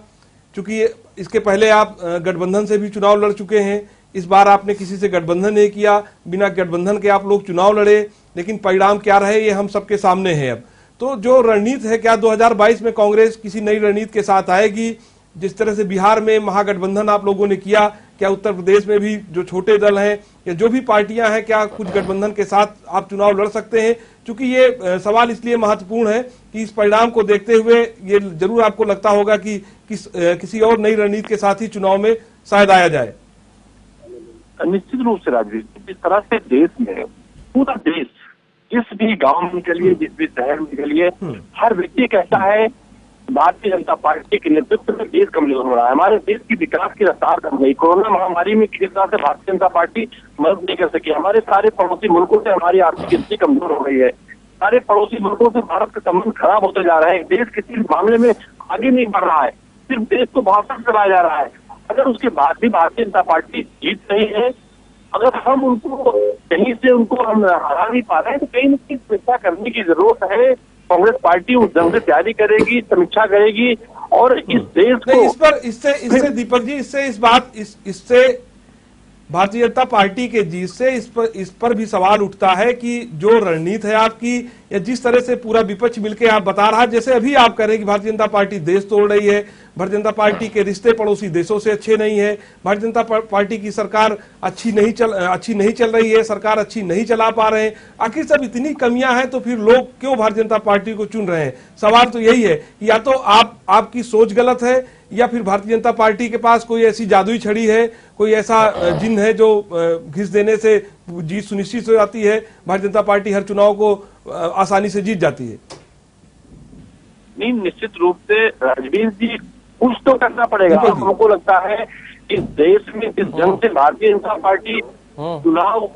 क्योंकि इसके पहले आप गठबंधन से भी चुनाव लड़ चुके हैं, इस बार आपने किसी से गठबंधन नहीं किया, बिना गठबंधन के आप लोग चुनाव लड़े, लेकिन परिणाम क्या रहे ये हम सबके सामने है। अब तो जो रणनीति है, क्या 2022 में कांग्रेस किसी नई रणनीति के साथ आएगी? जिस तरह से बिहार में महागठबंधन आप लोगों ने किया, क्या उत्तर प्रदेश में भी जो छोटे दल हैं या जो भी पार्टियां हैं, क्या कुछ गठबंधन के साथ आप चुनाव लड़ सकते हैं? क्योंकि ये सवाल इसलिए महत्वपूर्ण है कि इस परिणाम को देखते हुए ये जरूर आपको लगता होगा कि किसी और नई रणनीति के साथ ही चुनाव में शायद आया जाए। निश्चित रूप से राजवीर, जिस तरह से देश में पूरा देश, जिस भी गांव में निकलिए, जिस भी शहर में निकलिए, हर व्यक्ति कहता है भारतीय जनता पार्टी के नेतृत्व में देश कमजोर हो रहा है, हमारे देश की विकास की रफ्तार कम गई। कोरोना महामारी में किसी तरह से भारतीय जनता पार्टी मदद नहीं कर सकी। हमारे सारे पड़ोसी मुल्कों से हमारी आर्थिक स्थिति कमजोर हो गई है। सारे पड़ोसी मुल्कों से भारत का संबंध खराब होते जा रहे हैं। देश किसी मामले में आगे नहीं बढ़ रहा है, सिर्फ देश को भाषण चलाया जा रहा है। अगर उसके बाद भी भारतीय जनता पार्टी जीत रही है, अगर हम उनको कहीं से हम हरा नहीं पा रहे हैं, तो कहीं न कहीं समीक्षा करने की जरूरत है। कांग्रेस पार्टी उस ढंग से तैयारी करेगी, समीक्षा करेगी और इस देश को इससे दीपक जी, इससे भारतीय जनता पार्टी के जीत से इस पर भी सवाल उठता है कि जो रणनीति है आपकी, या जिस तरह से पूरा विपक्ष मिलकर आप बता रहा है, जैसे अभी आप कह रहे हैं कि भारतीय जनता पार्टी देश तोड़ रही है, भारतीय जनता पार्टी के रिश्ते पड़ोसी देशों से अच्छे नहीं है, भारतीय जनता पार्टी की सरकार अच्छी नहीं चल रही है, सरकार अच्छी नहीं चला पा रहे हैं। आखिर सब इतनी कमियां हैं तो फिर लोग क्यों भारतीय जनता पार्टी को चुन रहे हैं? सवाल तो यही है कि या तो आपकी सोच गलत है, या फिर भारतीय जनता पार्टी के पास कोई ऐसी जादुई छड़ी है, कोई ऐसा जिन है जो घिस देने से जीत सुनिश्चित हो जाती है, भारतीय जनता पार्टी हर चुनाव को आसानी से जीत जाती है। नहीं, निश्चित रूप से राजवीर जी, कुछ तो करना पड़ेगा। हमको लगता है कि देश में जिस ढंग से भारतीय जनता पार्टी चुनाव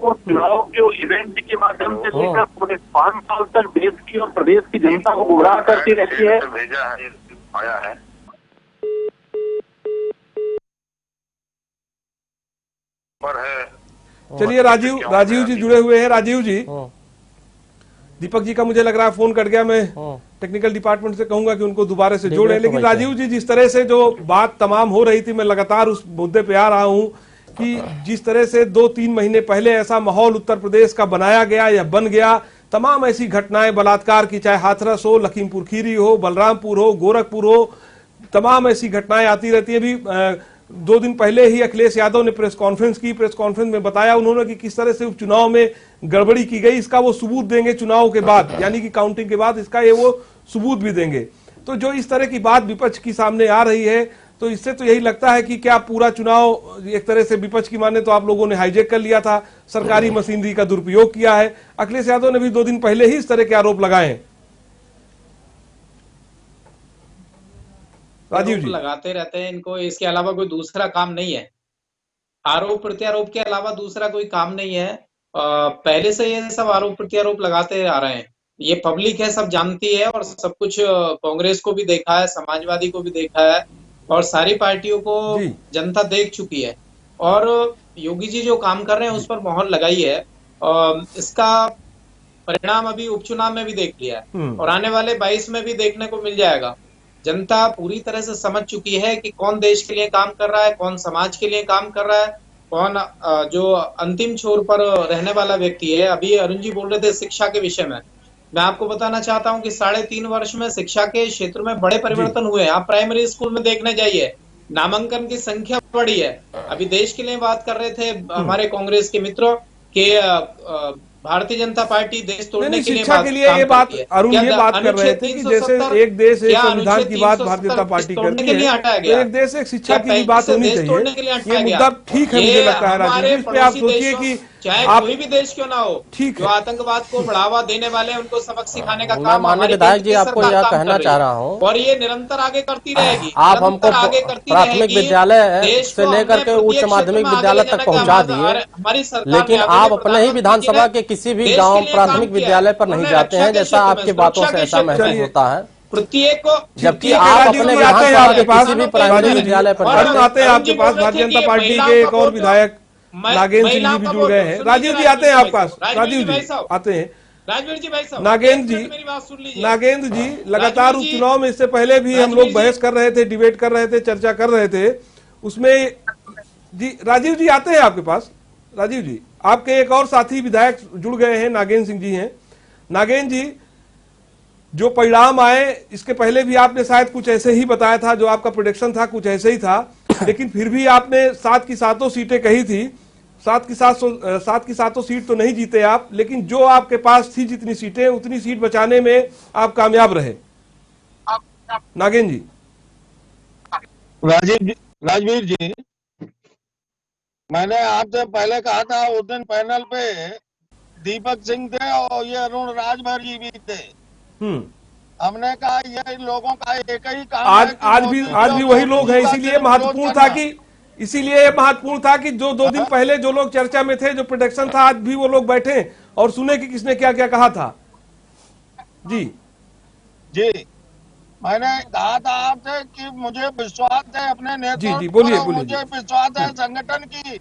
के इवेंट के माध्यम से लेकर पूरे 5 साल तक देश की और प्रदेश की जनता को गुमराह करती रहती है। भेजा है, आया है। चलिए, राजीव जी जुड़े हुए हैं। राजीव जी, दीपक जी का मुझे लग रहा है फोन कट गया। मैं टेक्निकल डिपार्टमेंट से कहूंगा कि उनको दोबारा से जोड़े। लेकिन राजीव जी, जिस तरह से जो बात तमाम हो रही थी, मैं लगातार उस मुद्दे पे आ रहा हूं कि जिस तरह से 2-3 महीने पहले ऐसा माहौल उत्तर प्रदेश का बनाया गया या बन गया, तमाम ऐसी घटनाएं बलात्कार की, चाहे हाथरस हो, लखीमपुर खीरी हो, बलरामपुर हो, गोरखपुर हो, तमाम ऐसी घटनाएं आती रहती है। अभी 2 दिन पहले ही अखिलेश यादव ने प्रेस कॉन्फ्रेंस की। प्रेस कॉन्फ्रेंस में बताया उन्होंने कि किस तरह से उपचुनाव में गड़बड़ी की गई। इसका वो सबूत देंगे चुनाव के बाद, यानी कि काउंटिंग के बाद इसका वो सबूत भी देंगे। तो जो इस तरह की बात विपक्ष की सामने आ रही है, तो इससे तो यही लगता है कि क्या पूरा चुनाव एक तरह से विपक्ष की माने तो आप लोगों ने हाईजैक कर लिया था, सरकारी मशीनरी का दुरुपयोग किया है। अखिलेश यादव ने भी 2 दिन पहले ही इस तरह के आरोप लगाए हैं। राजीव जी, लगाते रहते हैं इनको, इसके अलावा कोई दूसरा काम नहीं है। आरोप प्रत्यारोप के अलावा दूसरा कोई काम नहीं है। पहले से ये सब आरोप प्रत्यारोप लगाते आ रहे हैं, ये पब्लिक है, सब जानती है, और सब कुछ कांग्रेस को भी देखा है, समाजवादी को भी देखा है, और सारी पार्टियों को जनता देख चुकी है। और योगी जी जो काम कर रहे हैं उस पर मोहर लगाई है, और इसका परिणाम अभी उपचुनाव में भी देख लिया है, और आने वाले 22 में भी देखने को मिल जाएगा। जनता पूरी तरह से समझ चुकी है कि कौन देश के लिए काम कर रहा है, कौन समाज के लिए काम कर रहा है, कौन जो अंतिम छोर पर रहने वाला व्यक्ति है। अभी अरुण जी बोल रहे थे शिक्षा के विषय में, मैं आपको बताना चाहता हूं कि 3.5 वर्ष में शिक्षा के क्षेत्र में बड़े परिवर्तन हुए हैं। आप प्राइमरी स्कूल में देखने जाइए, नामांकन की संख्या बढ़ी है। अभी देश के लिए बात कर रहे थे हमारे कांग्रेस के मित्रों के भारतीय जनता पार्टी देश तोड़ने के लिए शिक्षा के लिए ये बात अरुण ये बात कर रहे थे कि जैसे एक देश एक संविधान की बात भारतीय जनता पार्टी करती है, तो एक देश एक शिक्षा की भी बात होनी चाहिए। ये मुद्दा ठीक है, मुझे लगता है राजीव जी, इस पे आप सोचिए कि चाहे कोई भी देश क्यों ना हो, ठीक जो आतंकवाद को बढ़ावा देने वाले हैं उनको सबक सिखाने का काम माननीय विधायक जी आपको यह कहना चाह रहा हूँ, और ये निरंतर आगे करती रहेगी। आप हमको प्राथमिक विद्यालय से लेकर के उच्च माध्यमिक विद्यालय तक पहुंचा दिए, लेकिन आप अपने ही विधानसभा के किसी भी गांव प्राथमिक विद्यालय पर नहीं जाते हैं, जैसा आपकी बातों से ऐसा महसूस होता है। प्रत्येक को, जबकि आप अपने विधानसभा के किसी भी प्राइमरी विद्यालय पर आते हैं आपके पास भारतीय जनता पार्टी के एक और विधायक नागेंद्र सिंह जी भी जुड़ गए हैं। राजीव जी आते हैं आपके पास, राजीव जी आते हैं। राजवीर जी भाई साहब, नागेंद्र जी लगातार उपचुनाव में, इससे पहले भी हम लोग बहस कर रहे थे, डिबेट कर रहे थे, चर्चा कर रहे थे उसमें जी। राजीव जी आते हैं आपके पास। राजीव जी, आपके एक और साथी विधायक जुड़ गए हैं, नागेंद्र सिंह जी हैं। नागेंद्र जी, जो परिणाम आए इसके पहले भी आपने शायद कुछ ऐसे ही बताया था, जो आपका प्रोडिक्शन था कुछ ऐसे ही था, लेकिन फिर भी आपने 7 की 7 सीटें कही थी। 7 की 7 सीट तो नहीं जीते आप, लेकिन जो आपके पास थी जितनी सीटें, उतनी सीट बचाने में आप कामयाब रहे। नागेंद्र जी। राजवीर जी, मैंने आपसे पहले कहा था, उस दिन पैनल पे दीपक सिंह थे और ये अरुण राजभर जी भी थे। हमने कहा ये लोगों का एक ही काम आज भी वही लोग हैं, इसीलिए महत्वपूर्ण था कि जो 2 दिन पहले जो लोग चर्चा में थे, जो प्रोडक्शन था, आज भी वो लोग बैठे और सुने कि किसने क्या क्या कहा था। जी मैंने कहा था आपसे कि मुझे विश्वास है अपने नेतृत्व जी बोलिए। मुझे विश्वास है संगठन की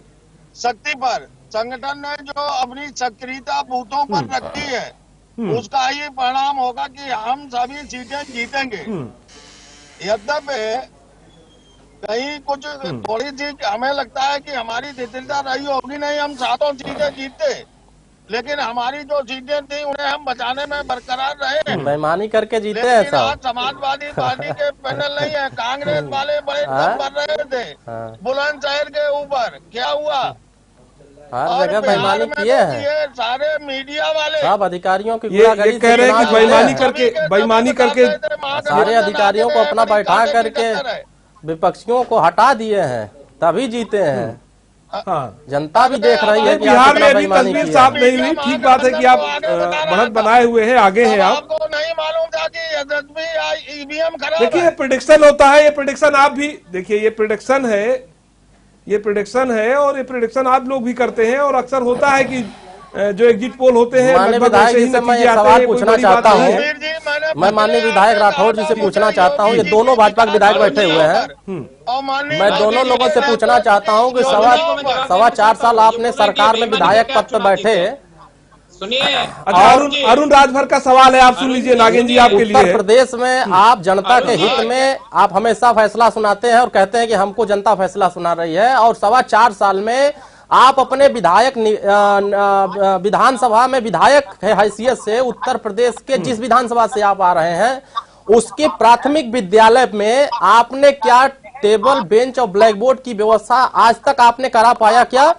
शक्ति पर। संगठन ने जो अपनी सक्रियता बूथों पर रखी है, उसका ही परिणाम होगा कि हम सभी सीटें जीतेंगे। यद्यपि कहीं कुछ थोड़ी सी हमें लगता है कि हमारी शिथिलता रही होगी, नहीं हम 7 सीटें जीतते, लेकिन हमारी जो सीटें थी उन्हें हम बचाने में बरकरार रहे। बेईमानी करके जीते हैं सब। समाजवादी पार्टी के पैनल नहीं है, कांग्रेस वाले बड़े दम भर रहे थे बुलंदशहर के ऊपर। क्या हुआ? हर जगह बेईमानी किए हैं सारे मीडिया वाले, सब अधिकारियों की ये कह रहे हैं कि बेईमानी करके सारे अधिकारियों को अपना बैठा करके विपक्षियों को हटा दिए हैं, तभी जीते हैं। हाँ, जनता भी देख रही है कि बिहार में अभी तस्वीर साफ नहीं हुई। ठीक बात है कि आप बढ़त बनाए हुए हैं, आगे हैं आप। आपको नहीं मालूम था कि एसएसबी ईवीएम खराब देखिए, ये प्रेडिक्शन होता है, ये प्रेडिक्शन आप भी देखिए, ये प्रेडिक्शन है और ये प्रेडिक्शन आप लोग भी करते हैं, और अक्सर होता है कि जो एग्जिट पोल होते हैं लगभग वैसे ही नतीजे आते हैं। पूछना चाहता हूँ मैं माननीय विधायक राठौर जी से पूछना चाहता हूँ, ये दोनों भाजपा के विधायक बैठे हुए हैं, मैं दोनों लोगों से पूछना चाहता हूँ कि 4.25 साल आपने सरकार में विधायक पद पर बैठे। सुनिए, अरुण राजभर का सवाल है, आप सुन लीजिए नागेंद्र जी, आपके लिए। उत्तर प्रदेश में आप जनता के हित में आप हमेशा फैसला सुनाते हैं और कहते हैं कि हमको जनता फैसला सुना रही है, और 4.25 साल में आप अपने विधायक विधानसभा में विधायक के हैसियत से उत्तर प्रदेश के जिस विधानसभा से आप आ रहे हैं, उसके प्राथमिक विद्यालय में आपने क्या टेबल बेंच और ब्लैक बोर्ड की व्यवस्था आज तक आपने करा पाया क्या?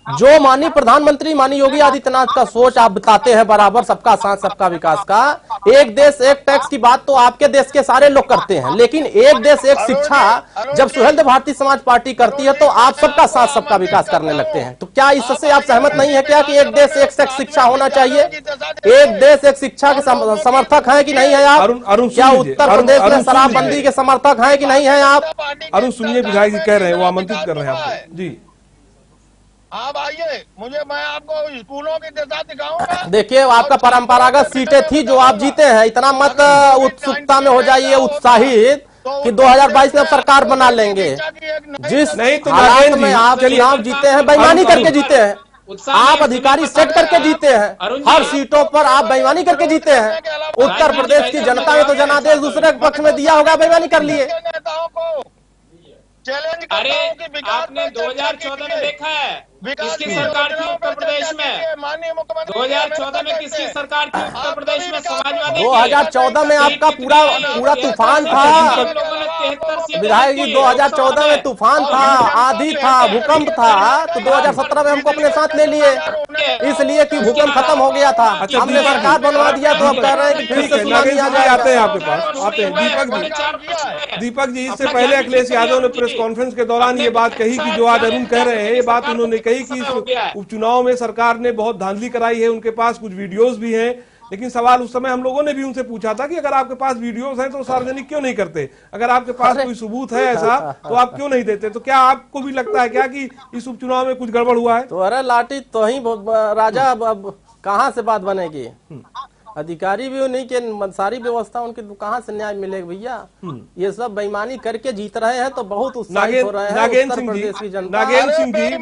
जो माननीय प्रधानमंत्री माननीय योगी आदित्यनाथ का सोच आप बताते हैं बराबर, सबका साथ सबका विकास का, एक देश एक टैक्स की बात तो आपके देश के सारे लोग करते हैं, लेकिन एक देश एक शिक्षा जब सुहेलदेव भारतीय समाज पार्टी करती है तो आप सबका साथ सबका विकास करने लगते हैं। तो क्या इससे आप सहमत नहीं है क्या कि एक देश एक शिक्षा होना चाहिए? एक देश एक शिक्षा के समर्थक है कि नहीं है आप? क्या उत्तर प्रदेश में शराबबंदी के समर्थक है कि नहीं है आप? अरुण सुनिए, विधायक जी कह रहे हैं, वो आमंत्रित कर रहे हैं आपको जी। आप आइए, मैं आपको स्कूलों की दिशा दिखाऊंगा। देखिए, आपका परंपरागत सीटें थी जो आप जीते हैं, इतना मत उत्सुकता में हो जाइए उत्साहित कि 2022 में आप सरकार बना लेंगे। जिस हालात में आप चुनाव जीते हैं, बेईमानी करके जीते हैं, आप अधिकारी सेट करके जीते हैं, हर सीटों पर आप बेईमानी करके जीते हैं। उत्तर प्रदेश की जनता ने तो जनादेश दूसरे पक्ष में दिया होगा, बेईमानी कर लिए। चैलेंज अरे करता हूं कि विकास आपने पर चर्चा 2014 में कीजिए। देखा है विकास किसकी की सरकार थी योजनाओं उत्तर पर प्रदेश चर्चा में? कीजिए। माननीय मुख्यमंत्री 2014 में किसकी सरकार थी उत्तर प्रदेश में? समाजवादी की। 2014 में आपका पूरा तूफान था हम लोगों ने 73 सीटें विधायक जी। जीती 2014 में तूफान था, आंधी था, भूकंप था, तो 2017 में हमको अपने साथ ले लिए, इसलिए कि भूकंप खत्म हो गया था। अच्छा, हमने दीपक सरकार जी, बनवा दिया, तो अब कह रहे हैं कि फिर ठीक से है, सुनामी आ नागेंद्र जी आते हैं जाएगा। आपके पास, आते हैं। दीपक जी, इससे पहले अखिलेश यादव ने प्रेस कॉन्फ्रेंस के दौरान ये बात कही कि जो आज अरुण कह रहे हैं, ये बात उन्होंने कही कि इस उपचुनाव में सरकार ने बहुत धांधली कराई है, उनके पास कुछ वीडियोस भी हैं। लेकिन सवाल उस समय हम लोगों ने भी उनसे पूछा था कि अगर आपके पास वीडियोस हैं तो सार्वजनिक क्यों नहीं करते, अगर आपके पास कोई सबूत है ऐसा तो आप क्यों नहीं देते। तो क्या आपको भी लगता है क्या कि इस उपचुनाव में कुछ गड़बड़ हुआ है? तो अरे लाठी तो ही राजा, अब कहाँ से बात बनेगी? अधिकारी भी नहीं के सारी व्यवस्था उनकी, कहाँ से न्याय मिलेगा भैया? ये सब बेईमानी करके जीत रहे हैं तो बहुत उत्साहित हो रहे हैं उत्तर प्रदेश की जनता। नागेंद्र सिंह जी,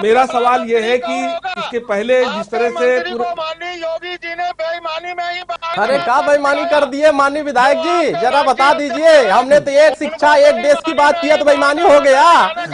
मेरा सवाल ये है कि इसके पहले जिस तरह से माननीय योगी जी ने बेईमानी में ही अरे क्या बेईमानी कर दिए माननीय विधायक जी, जरा बता दीजिए। हमने तो एक शिक्षा एक देश की बात किया तो बेईमानी हो गया।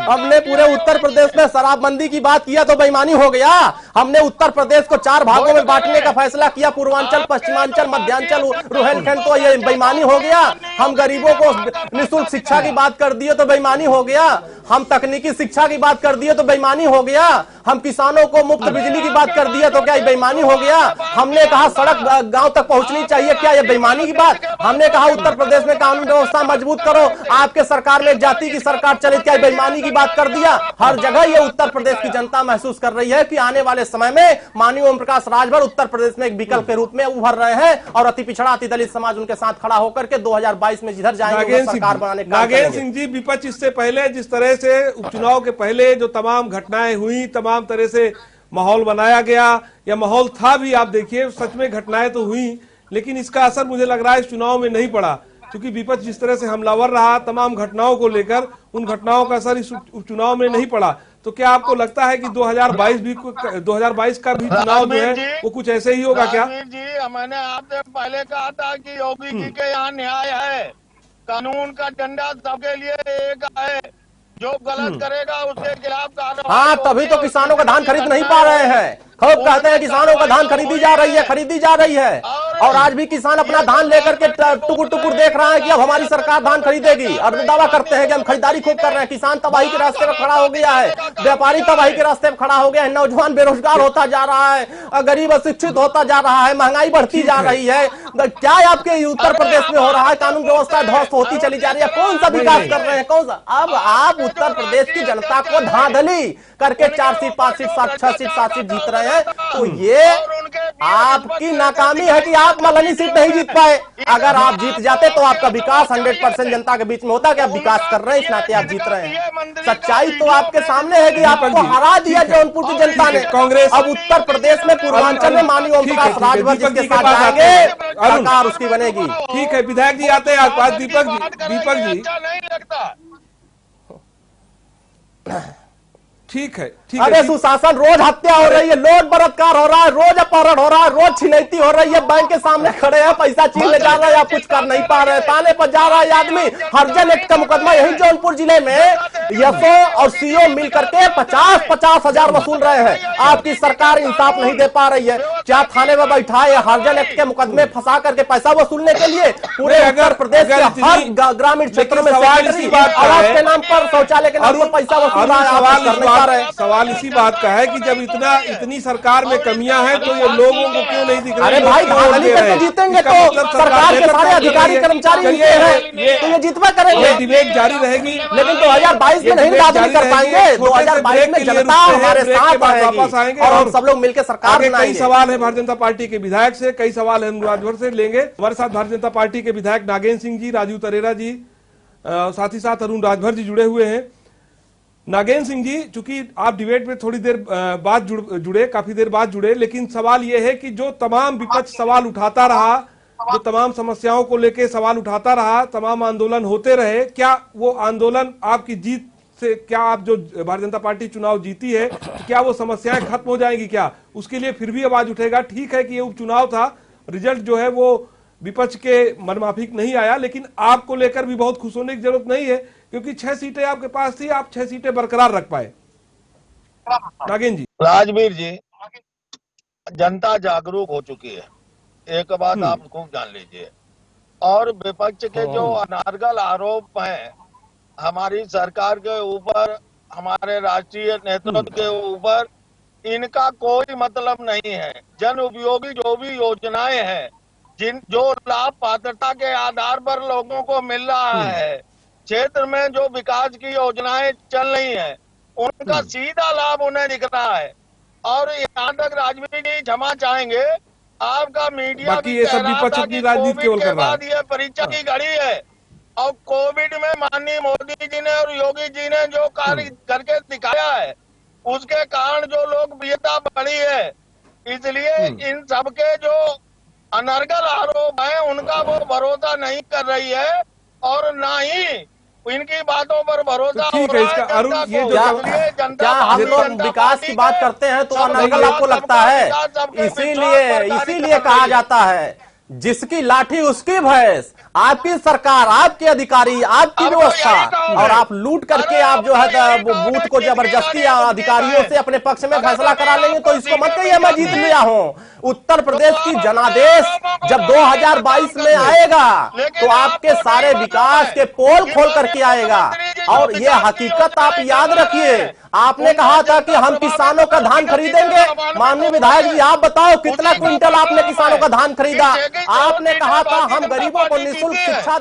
हमने पूरे उत्तर प्रदेश में शराबबंदी की बात किया तो बेईमानी हो गया। हमने उत्तर प्रदेश को 4 भागों में बांटने का फैसला किया, पूर्वांचल, पश्चिमांचल, मध्यांचल, रुहेलखंड, तो ये बेईमानी हो गया। हम गरीबों को निःशुल्क शिक्षा की बात कर दिए तो बेईमानी हो गया। हम तकनीकी शिक्षा की बात कर दिए तो बेईमानी हो गया। हम किसानों को मुफ्त बिजली की बात कर दिया तो क्या ये बेईमानी हो गया? हमने कहा सड़क गांव तक पहुंचनी चाहिए, क्या ये बेईमानी की बात? हमने कहा उत्तर प्रदेश में कानून व्यवस्था मजबूत करो, आपके सरकार में जाति की सरकार चले, क्या बेईमानी की बात कर दिया? हर जगह ये उत्तर प्रदेश की जनता महसूस कर रही है कि आने वाले समय में माननीय ओम प्रकाश राजभर उत्तर प्रदेश में एक विकल्प के रूप में उभर रहे हैं और अति पिछड़ा, अति दलित समाज उनके साथ खड़ा होकर के 2022 में जिधर जाएंगे सरकार बनाने का। नागेंद्र सिंह जी, विपक्ष इससे पहले जिस तरह से उपचुनाव के पहले जो तमाम घटनाएं हुई, तमाम तरह से माहौल बनाया गया या माहौल था भी, आप देखिए सच में घटनाएं तो हुई, लेकिन इसका असर मुझे लग रहा है इस चुनाव में नहीं पड़ा, क्योंकि विपक्ष जिस तरह से हमलावर रहा तमाम घटनाओं को लेकर, उन घटनाओं का असर इस उपचुनाव में नहीं पड़ा। तो क्या आपको लगता है कि 2022 का भी चुनाव जो है वो कुछ ऐसे ही होगा क्या? जी, मैंने आपसे पहले कहा था कि योगी जी के यहाँ न्याय है, कानून का डंडा सबके लिए एक है, जो गलत करेगा उसके खिलाफ कार्रवाई। हाँ, तभी तो किसानों का धान खरीद नहीं पा रहे हैं। खूब कहते हैं किसानों का धान खरीदी जा रही है, और आज भी किसान अपना धान लेकर के टुकुर टुकुर देख रहा है कि अब हमारी सरकार धान खरीदेगी, और दावा करते हैं कि हम खरीदारी खूब कर रहे हैं। किसान तबाही के रास्ते पर खड़ा हो गया है, व्यापारी तबाही के रास्ते पर खड़ा हो गया है, नौजवान बेरोजगार होता जा रहा है, गरीब अशिक्षित होता जा रहा है, महंगाई बढ़ती जा रही है। क्या आपके उत्तर प्रदेश में हो रहा है? कानून व्यवस्था ध्वस्त होती चली जा रही है। कौन सा विकास कर रहे हैं? कौन सा? अब आप उत्तर प्रदेश की जनता को धांधली करके 4 सीट, 5 सीट, 6 सीट, 7 सीट जीत रहे हैं, तो ये आपकी नाकामी है कि आप मलनी सीट नहीं जीत पाए। अगर आप जीत जाते तो आपका विकास 100% जनता के बीच में होता कि आप विकास कर रहे हैं, इस नाते आप जीत रहे हैं। सच्चाई तो आपके सामने है कि आपको हरा दिया जौनपुर की जनता ने। कांग्रेस अब उत्तर प्रदेश में, पूर्वांचल में माननीय ओम प्रकाश राजभर जिसके साथ जाएंगे, सरकार उसकी बनेगी। ठीक है, विधायक जी आते हैं आपके पास। दीपक जी ठीक है, अरे सुशासन, रोज हत्या हो रही है, रोज बलात्कार हो रहा है, रोज अपहरण हो रहा है, रोज छिनैती हो रही है, बैंक के सामने खड़े हैं, पैसा छीन ले जा रहा है, आप कुछ कर नहीं पा रहे, ताने पर जा रहा है आदमी। हरजन एक्ट का मुकदमा यही जौनपुर जिले में एसओ और सीओ मिल करके 50-50 हजार वसूल रहे हैं। आपकी सरकार इंसाफ नहीं दे पा रही है। क्या थाने में बैठाए हरजन एक्ट के मुकदमे फंसा करके पैसा वसूल के लिए पूरे उत्तर प्रदेश के हर ग्रामीण क्षेत्रों में आवास के नाम पर, शौचालय के नाम पर पैसा वसूल रहा है। सवाल इसी बात का है कि जब इतनी सरकार में कमियां हैं तो ये लोगों को क्यों नहीं दिख रही? अरे भाई, धांधली करके जीतेंगे तो सरकार के सारे अधिकारी कर्मचारी इनके हैं, तो ये जीतवा करेंगे। डिबेट जारी रहेगी, लेकिन 2022 में नहीं धांधली कर पाएंगे। 2022 में जनता हमारे साथ वापस आएंगे और हम सब लोग मिलकर सरकार बनाएंगे। कई सवाल है भारतीय जनता पार्टी के विधायक से, कई सवाल है हम राजभर से लेंगे। हमारे साथ भारतीय जनता पार्टी के विधायक नागेंद्र सिंह जी, राजू तरेरा जी, साथ ही साथ अरुण राजभर जी जुड़े हुए हैं। नागेंद्र सिंह जी, चूंकि आप डिबेट में थोड़ी देर बाद जुड़े, काफी देर बाद जुड़े, लेकिन सवाल यह है कि जो तमाम विपक्ष सवाल उठाता रहा, जो तमाम समस्याओं को लेकर सवाल उठाता रहा, तमाम आंदोलन होते रहे, क्या वो आंदोलन आपकी जीत से, क्या आप जो भारतीय जनता पार्टी चुनाव जीती है, क्या वो समस्याएं खत्म हो जाएंगी? क्या उसके लिए फिर भी आवाज उठेगा? ठीक है कि ये उपचुनाव था, रिजल्ट जो है वो विपक्ष के मनमाफिक नहीं आया, लेकिन आपको लेकर भी बहुत खुश होने की जरूरत नहीं है, क्योंकि 6 सीटें आपके पास थी, आप 6 सीटें बरकरार रख पाए। नागेंद्र जी। राजवीर जी, जनता जागरूक हो चुकी है, एक बात आप खूब जान लीजिए। और विपक्ष के जो अनारगल आरोप हैं हमारी सरकार के ऊपर, हमारे राष्ट्रीय नेतृत्व के ऊपर, इनका कोई मतलब नहीं है। जन उपयोगी जो भी योजनाएं हैं, जो लाभ पात्रता के आधार पर लोगों को मिल रहा है, क्षेत्र में जो विकास की योजनाएं चल रही हैं, उनका सीधा लाभ उन्हें दिख रहा है। और यहाँ तक राजवीर जी क्षमा चाहेंगे, आपका मीडिया बाकी भी ये कह सब रहा विपक्ष था अपनी कि राजनीति कोविड केवल के कर रहा है। बाद ये परीक्षा की घड़ी है। और कोविड में माननीय मोदी जी ने और योगी जी ने जो कार्य करके दिखाया है, उसके कारण जो लोकप्रियता बढ़ी है। इसलिए इन सबके जो अनर्गल आरोप है उनका वो भरोसा नहीं कर रही है, और ना ही इनकी बातों पर भरोसा तो हो ठीक है, रहा है इसका अरुण, जनता ये को। जो इसलिए जनता क्या हम भारतीय लोग जनता विकास पार्टी की बात के करते हैं तो सबका अनर्गल आपको विकास, लगता सबका है? विकास, सबके इसीलिए विश्वास पर कार्य इसीलिए कर कहा रही है। जाता है जिसकी लाठी उसकी भैंस। आपकी सरकार, आपके अधिकारी, आपकी अब तो व्यवस्था, यही कहोगे। और आप लूट करके अरे आप अब जो तो है यही वो कहोगे, बूथ को जिसकी जबरदस्ती लाठी उसकी अधिकारियों भैंस। से अपने पक्ष में अगर फैसला कभी करा लेंगे तो आपको इसको मत सीटें कहिए मिल मैं जीत जाती लिया हूं। उत्तर प्रदेश तो की आप जनादेश अपने आरोपों को जब दबाने का 2022 काम में करते। आएगा लेकिन तो आपके आपको सारे नहीं मालूम विकास है के पोल कि खोल माननीय करके आएगा। मुख्यमंत्री जी जो और ये विकास की हकीकत आप योजनाएं याद चला रखिए। रहे हैं, आपने उनका कहा था कि जनता हम प्रभावित किसानों का होकर धान विकसित खरीदेंगे। 99 माननीय को विधायक जी, आप बताओ कितना उसी का क्विंटल आपने परिणाम किसानों का है धान खरीदा? कि जगह जो आपने सीटें कहा था भारतीय हम जनता गरीबों को पार्टी निःशुल्क जीती है। शिक्षा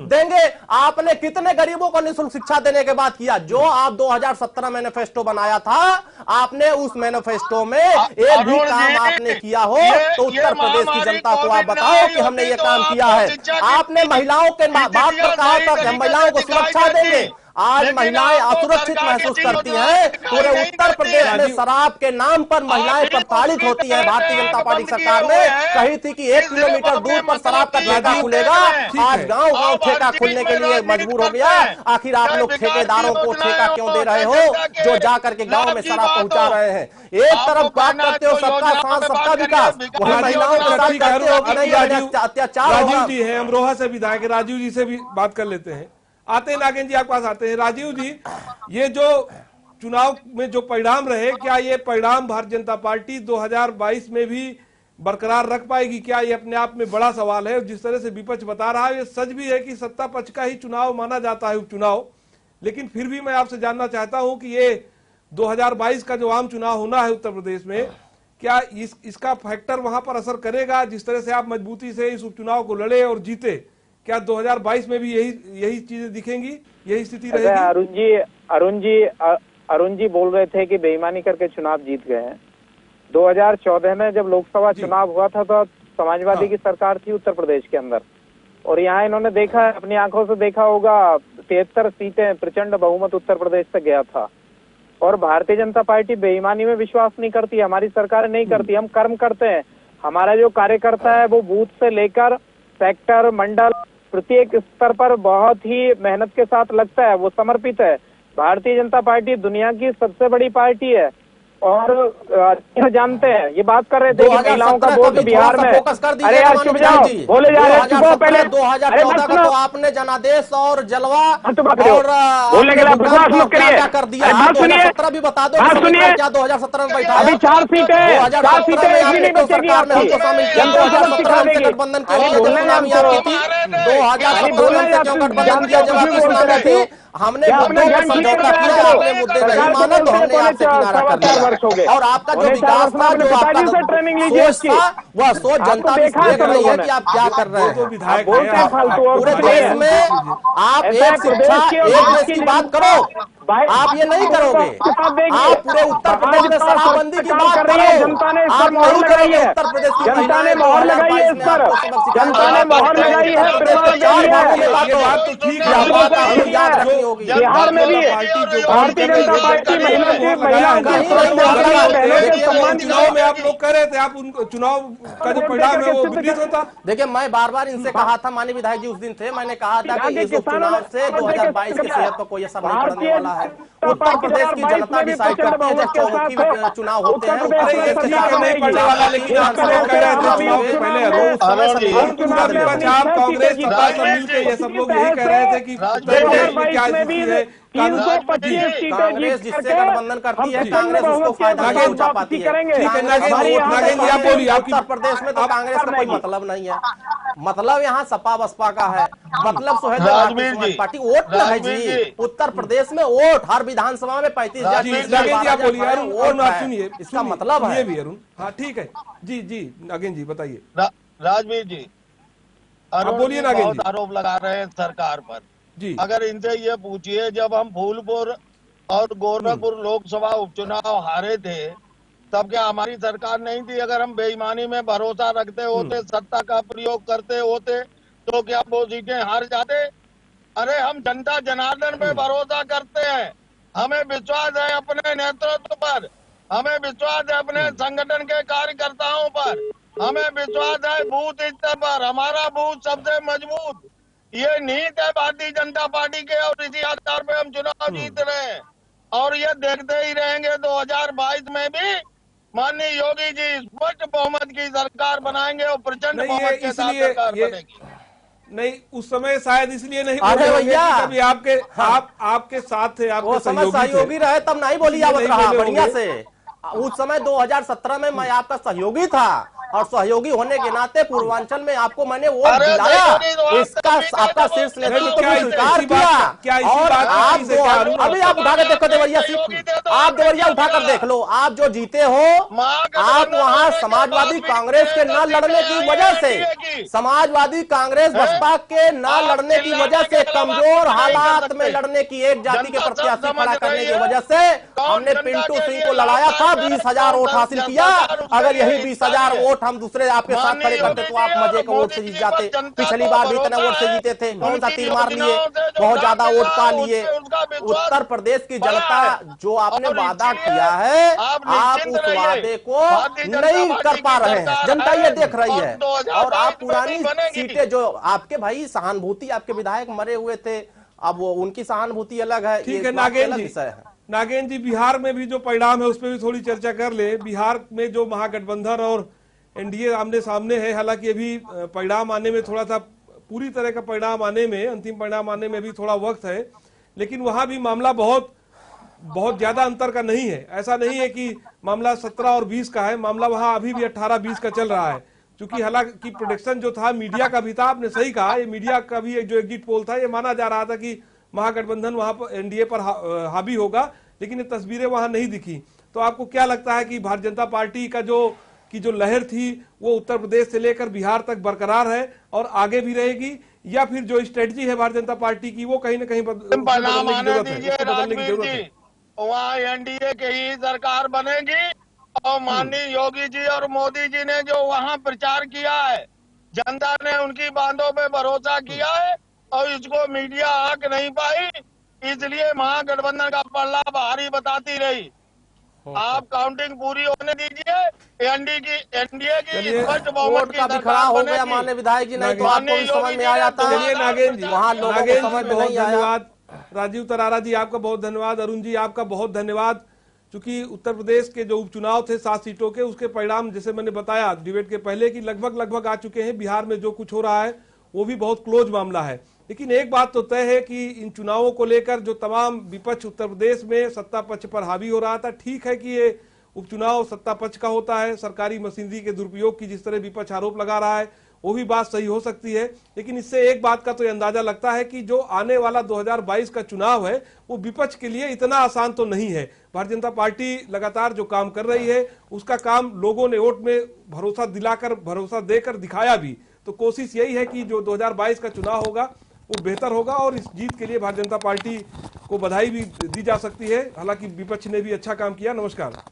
देंगे। आपने कितने गरीबों को निःशुल्क शिक्षा देने के बाद किया? जो आप 2017 मैनिफेस्टो बनाया था, आपने उस मैनिफेस्टो में एक भी अरुण काम जी, आपने किया हो तो ये उत्तर प्रदेश की महामारी जनता को आप कोविड बताओ कि हमने ये तो काम किया आपको है। शिक्षा की आपने महिलाओं के बात पर कहा था कि हम महिलाओं को सुरक्षा देंगे। आज लेकिन महिलाएं आपको असुरक्षित सरकार की महसूस चीज करती योजनाएं हैं। दिखाई पूरे नहीं उत्तर देती प्रदेश है। में शराब के नाम पर महिलाएं आप भी प्रताड़ित होती हैं। भारतीय जनता पार्टी की सरकार ने कही थी कि 1 किलोमीटर दूर पर शराब का ठेका खुलेगा। आज गांव गांव ठेका खुलने के लिए मजबूर हो गया। आखिर आप लोग ठेकेदारों को ठेका क्यों दे रहे हो जो जा करके गांव में शराब पहुंचा रहे हैं? एक तरफ बात करते हो सबका साथ सबका विकास, वही महिलाओं के साथ कहते हो कि नहीं अत्याचार राजीव होगा। जी हैं अमरोहा से विधायक, राजीव जी से भी बात कर लेते हैं। आते हैं नागेंद्र जी, आपके पास आते हैं। राजीव जी, ये जो चुनाव में जो परिणाम रहे, क्या ये परिणाम भारतीय जनता पार्टी 2022 में भी बरकरार रख पाएगी? क्या ये अपने आप में बड़ा सवाल है? जिस तरह से विपक्ष बता रहा है, ये सच भी है कि सत्ता पक्ष का ही चुनाव माना जाता है उपचुनाव, लेकिन फिर भी मैं आपसे जानना चाहता हूं कि ये 2022 का जो आम चुनाव होना है उत्तर प्रदेश में, क्या इसका फैक्टर वहां पर असर करेगा? जिस तरह से आप मजबूती से इस उपचुनाव को लड़े और जीते, क्या 2022 में भी यही चीजें दिखेंगी, यही स्थिति रहेगी? अरुण जी बोल रहे थे कि बेईमानी करके चुनाव जीत गए हैं। 2014 में जब लोकसभा चुनाव हुआ था तो समाजवादी की सरकार थी उत्तर प्रदेश के अंदर, और यहाँ इन्होंने देखा है, अपनी आंखों से देखा होगा, 73 सीटें प्रचंड बहुमत उत्तर प्रदेश से गया था। और भारतीय जनता पार्टी बेईमानी में विश्वास नहीं करती, हमारी सरकार नहीं करती, हम कर्म करते हैं। हमारा जो कार्यकर्ता है वो बूथ से लेकर सेक्टर, मंडल, प्रत्येक स्तर पर बहुत ही मेहनत के साथ लगता है, वो समर्पित है। भारतीय जनता पार्टी दुनिया की सबसे बड़ी पार्टी है और जानते हैं, ये बात कर रहे थे कि महिलाओं का वोट बिहार में। अरे यार चुप जाओ, बोले जा रहे, चुप हो पहले। 2014 का तो आपने जनादेश और जलवा और बोलने के लिए बकवास मत करिए। क्या कर दिया? 2017 भी बता दो, सुनिए, क्या 2017 में बैठा? अभी 4 सीटें एक भी नहीं बचेगी आपकी। जनता गठबंधन की सुनामी आपकी थी। 2017 में क्यों गठबंधन किया जब आपकी सुनामी थी? हमने मुद्दों पर समझौता किया, आपने मुद्दे नहीं माना तो हमने आपसे किनारा कर लिया। और आपका जो विकास था, जो आपका सोच था, वह सोच जनता भी देख रही है कि आप क्या कर रहे हैं। पूरे देश में आप एक शिक्षा, एक देश की बात करो, आप ये नहीं करोगे। आप पूरे उत्तर प्रदेश में शराबबंदी की बात करो, आप नहीं करोगे। उत्तर प्रदेश की जनता ने मोहर लगाई है इस पर, जनता ने मोहर लगाई है। बात तो ठीक है, याद रखनी होगी। बिहार में भी भारतीय जनता पार्टी महिलाओं की चुनाव में आप लोग कह रहे थे, आप उनको चुनाव का जो परिणाम है वो विपरीत होता। देखिए, मैं बार बार इनसे कहा था, माननीय विधायक जी उस दिन थे, मैंने कहा था कि इस उपचुनाव से 2022 की सेहत पर कोई असर नहीं पड़ने वाला है। है। उत्तर प्रदेश की जनता डिसाइड करती है जब चौमुखी चुनाव होते हैं। नहीं पड़ने वाला, लेकिन आप लोग कह रहे थे चुनाव से पहले कांग्रेस सत्ता सब मिलकर ये सब लोग यही कह रहे थे कि देश में क्या स्थिति है, 325 सीटें कांग्रेस जिससे गठबंधन करती है कांग्रेस उसको फायदा पहुंचा पाती है। नागेंद्र जी आप बोलिए, आपकी उत्तर प्रदेश में तो कांग्रेस का कोई मतलब नहीं है, मतलब यहाँ सपा बसपा का है, मतलब समाज पार्टी वोट न है जी। उत्तर प्रदेश में वोट हर विधानसभा में 35,000 वोट है, सुनिए, इसका मतलब है भी अरुण। हाँ ठीक है जी जी नागेंद्र जी बताइए। राजवीर जी, बोलिए नागेंद्र जी। आरोप लगा रहे हैं सरकार पर जी। अगर इनसे ये पूछिए, जब हम फूलपुर और गोरखपुर लोकसभा उपचुनाव हारे थे तब क्या हमारी सरकार नहीं थी? अगर हम बेईमानी में भरोसा रखते होते, सत्ता का प्रयोग करते होते, तो क्या वो सीटें हार जाते? अरे हम जनता जनार्दन पे भरोसा करते हैं, हमें विश्वास है अपने नेतृत्व पर, हमें विश्वास है अपने संगठन के कार्यकर्ताओं पर, हमें विश्वास है बूथ स्तर पर, हमारा बूथ सबसे मजबूत। ये नीति है भारतीय जनता पार्टी के और इसी आधार पे हम चुनाव जीत रहे हैं और ये देखते ही रहेंगे। 2022 में भी माननीय योगी जी स्पष्ट बहुमत की सरकार बनाएंगे और प्रचंड बहुमत के साथ सरकार बनेगी। नहीं, उस समय शायद इसलिए नहीं अरे भैया कभी आपके आपके साथ थे, आपके वो समय सहयोगी रहे तब नहीं बोली आवत रहा बढ़िया से। उस समय 2017 में मैं आपका सहयोगी था और सहयोगी होने के नाते पूर्वांचल में आपको मैंने वोट दिलाया, इसका आपका शीर्ष नेतृत्व ने स्वीकार किया। और आप अभी आप उठा कर देखो देवरिया सीट, आप देवरिया उठा कर देख लो, आप जो जीते हो आप वहां समाजवादी कांग्रेस के न लड़ने की वजह से, समाजवादी कांग्रेस बसपा के न लड़ने की वजह से, कमजोर हालात में लड़ने की एक जाति के प्रत्याशी खड़ा करने की वजह से हमने पिंटू सिंह को लड़ाया था, 20,000 वोट हासिल किया। अगर यही 20,000 वोट हम दूसरे आपके साथ खड़े करते तो आप मजे का वोट से जीत जाते। पिछली बार भी इतने वोट से जीते थे, कौन सा तीर मार लिए, बहुत ज्यादा वोट पा लिए। उत्तर प्रदेश की जनता जो आपने वादा किया है आप उस वादे को नहीं कर पा रहे हैं, जनता ये देख रही है। और आप पुरानी सीटें जो आपके भाई सहानुभूति, आपके विधायक मरे हुए थे, अब वो उनकी सहानुभूति अलग है। ठीक है नागेंद्र जी, नागेंद्र जी बिहार में भी जो परिणाम है उस पर भी थोड़ी चर्चा कर ले। बिहार में जो महागठबंधन और एनडीए आमने सामने है, हालांकि अभी परिणाम आने में थोड़ा सा, पूरी तरह का परिणाम आने में, अंतिम परिणाम आने में भी थोड़ा वक्त है, लेकिन वहां भी मामला बहुत ज्यादा अंतर का नहीं है। ऐसा नहीं है कि मामला 17 और 20 का है, मामला वहां अभी भी 18-20 का चल रहा है। क्योंकि हालांकि प्रोडिक्शन जो था मीडिया का भी था, आपने सही कहा, ये मीडिया का भी एक जो एग्जिट पोल था, ये माना जा रहा था कि महागठबंधन वहां पर एनडीए पर हावी होगा, लेकिन ये तस्वीरें वहां नहीं दिखी। तो आपको क्या लगता है कि भारतीय जनता पार्टी का जो लहर थी वो उत्तर प्रदेश से लेकर बिहार तक बरकरार है और आगे भी रहेगी, या फिर जो स्ट्रेटजी है भारतीय जनता पार्टी की वो कहीं ना कहीं बदलने की जरूरत है? वहाँ एनडीए की ही सरकार बनेगी और माननीय योगी जी और मोदी जी ने जो वहाँ प्रचार किया है, जनता ने उनकी बातों पे भरोसा किया है और इसको मीडिया आंक नहीं पाई, इसलिए महागठबंधन का पल्ला भारी बताती रही। आप काउंटिंग पूरी होने दीजिए, एनडीए की स्पष्ट बहुमत की खड़ा हो गया माननीय विधायक जी, नहीं तो आपको भी समझ में आ जाता है। नागेंद्र जी, वहाँ लोगों को समझ में नहीं आया। धन्यवाद राजीव तरारा जी, आपका बहुत धन्यवाद। अरुण जी आपका बहुत धन्यवाद। चूंकि उत्तर प्रदेश के जो उपचुनाव थे 7 सीटों के, उसके परिणाम जैसे मैंने बताया डिबेट के पहले कि लगभग आ चुके हैं। बिहार में जो कुछ हो रहा है वो भी बहुत क्लोज मामला है, लेकिन एक बात तो तय है कि इन चुनावों को लेकर जो तमाम विपक्ष उत्तर प्रदेश में सत्ता पक्ष पर हावी हो रहा था, ठीक है कि ये उपचुनाव सत्ता पक्ष का होता है, सरकारी मशीनरी के दुरुपयोग की जिस तरह विपक्ष आरोप लगा रहा है वो भी बात सही हो सकती है, लेकिन इससे एक बात का तो अंदाजा लगता है कि जो आने वाला 2022 का चुनाव है वो विपक्ष के लिए इतना आसान तो नहीं है। भारतीय जनता पार्टी लगातार जो काम कर रही है उसका काम लोगों ने वोट में भरोसा दिलाकर, भरोसा देकर दिखाया भी। तो कोशिश यही है कि जो 2022 का चुनाव होगा वो बेहतर होगा और इस जीत के लिए भारतीय जनता पार्टी को बधाई भी दी जा सकती है। हालांकि विपक्ष ने भी अच्छा काम किया। नमस्कार।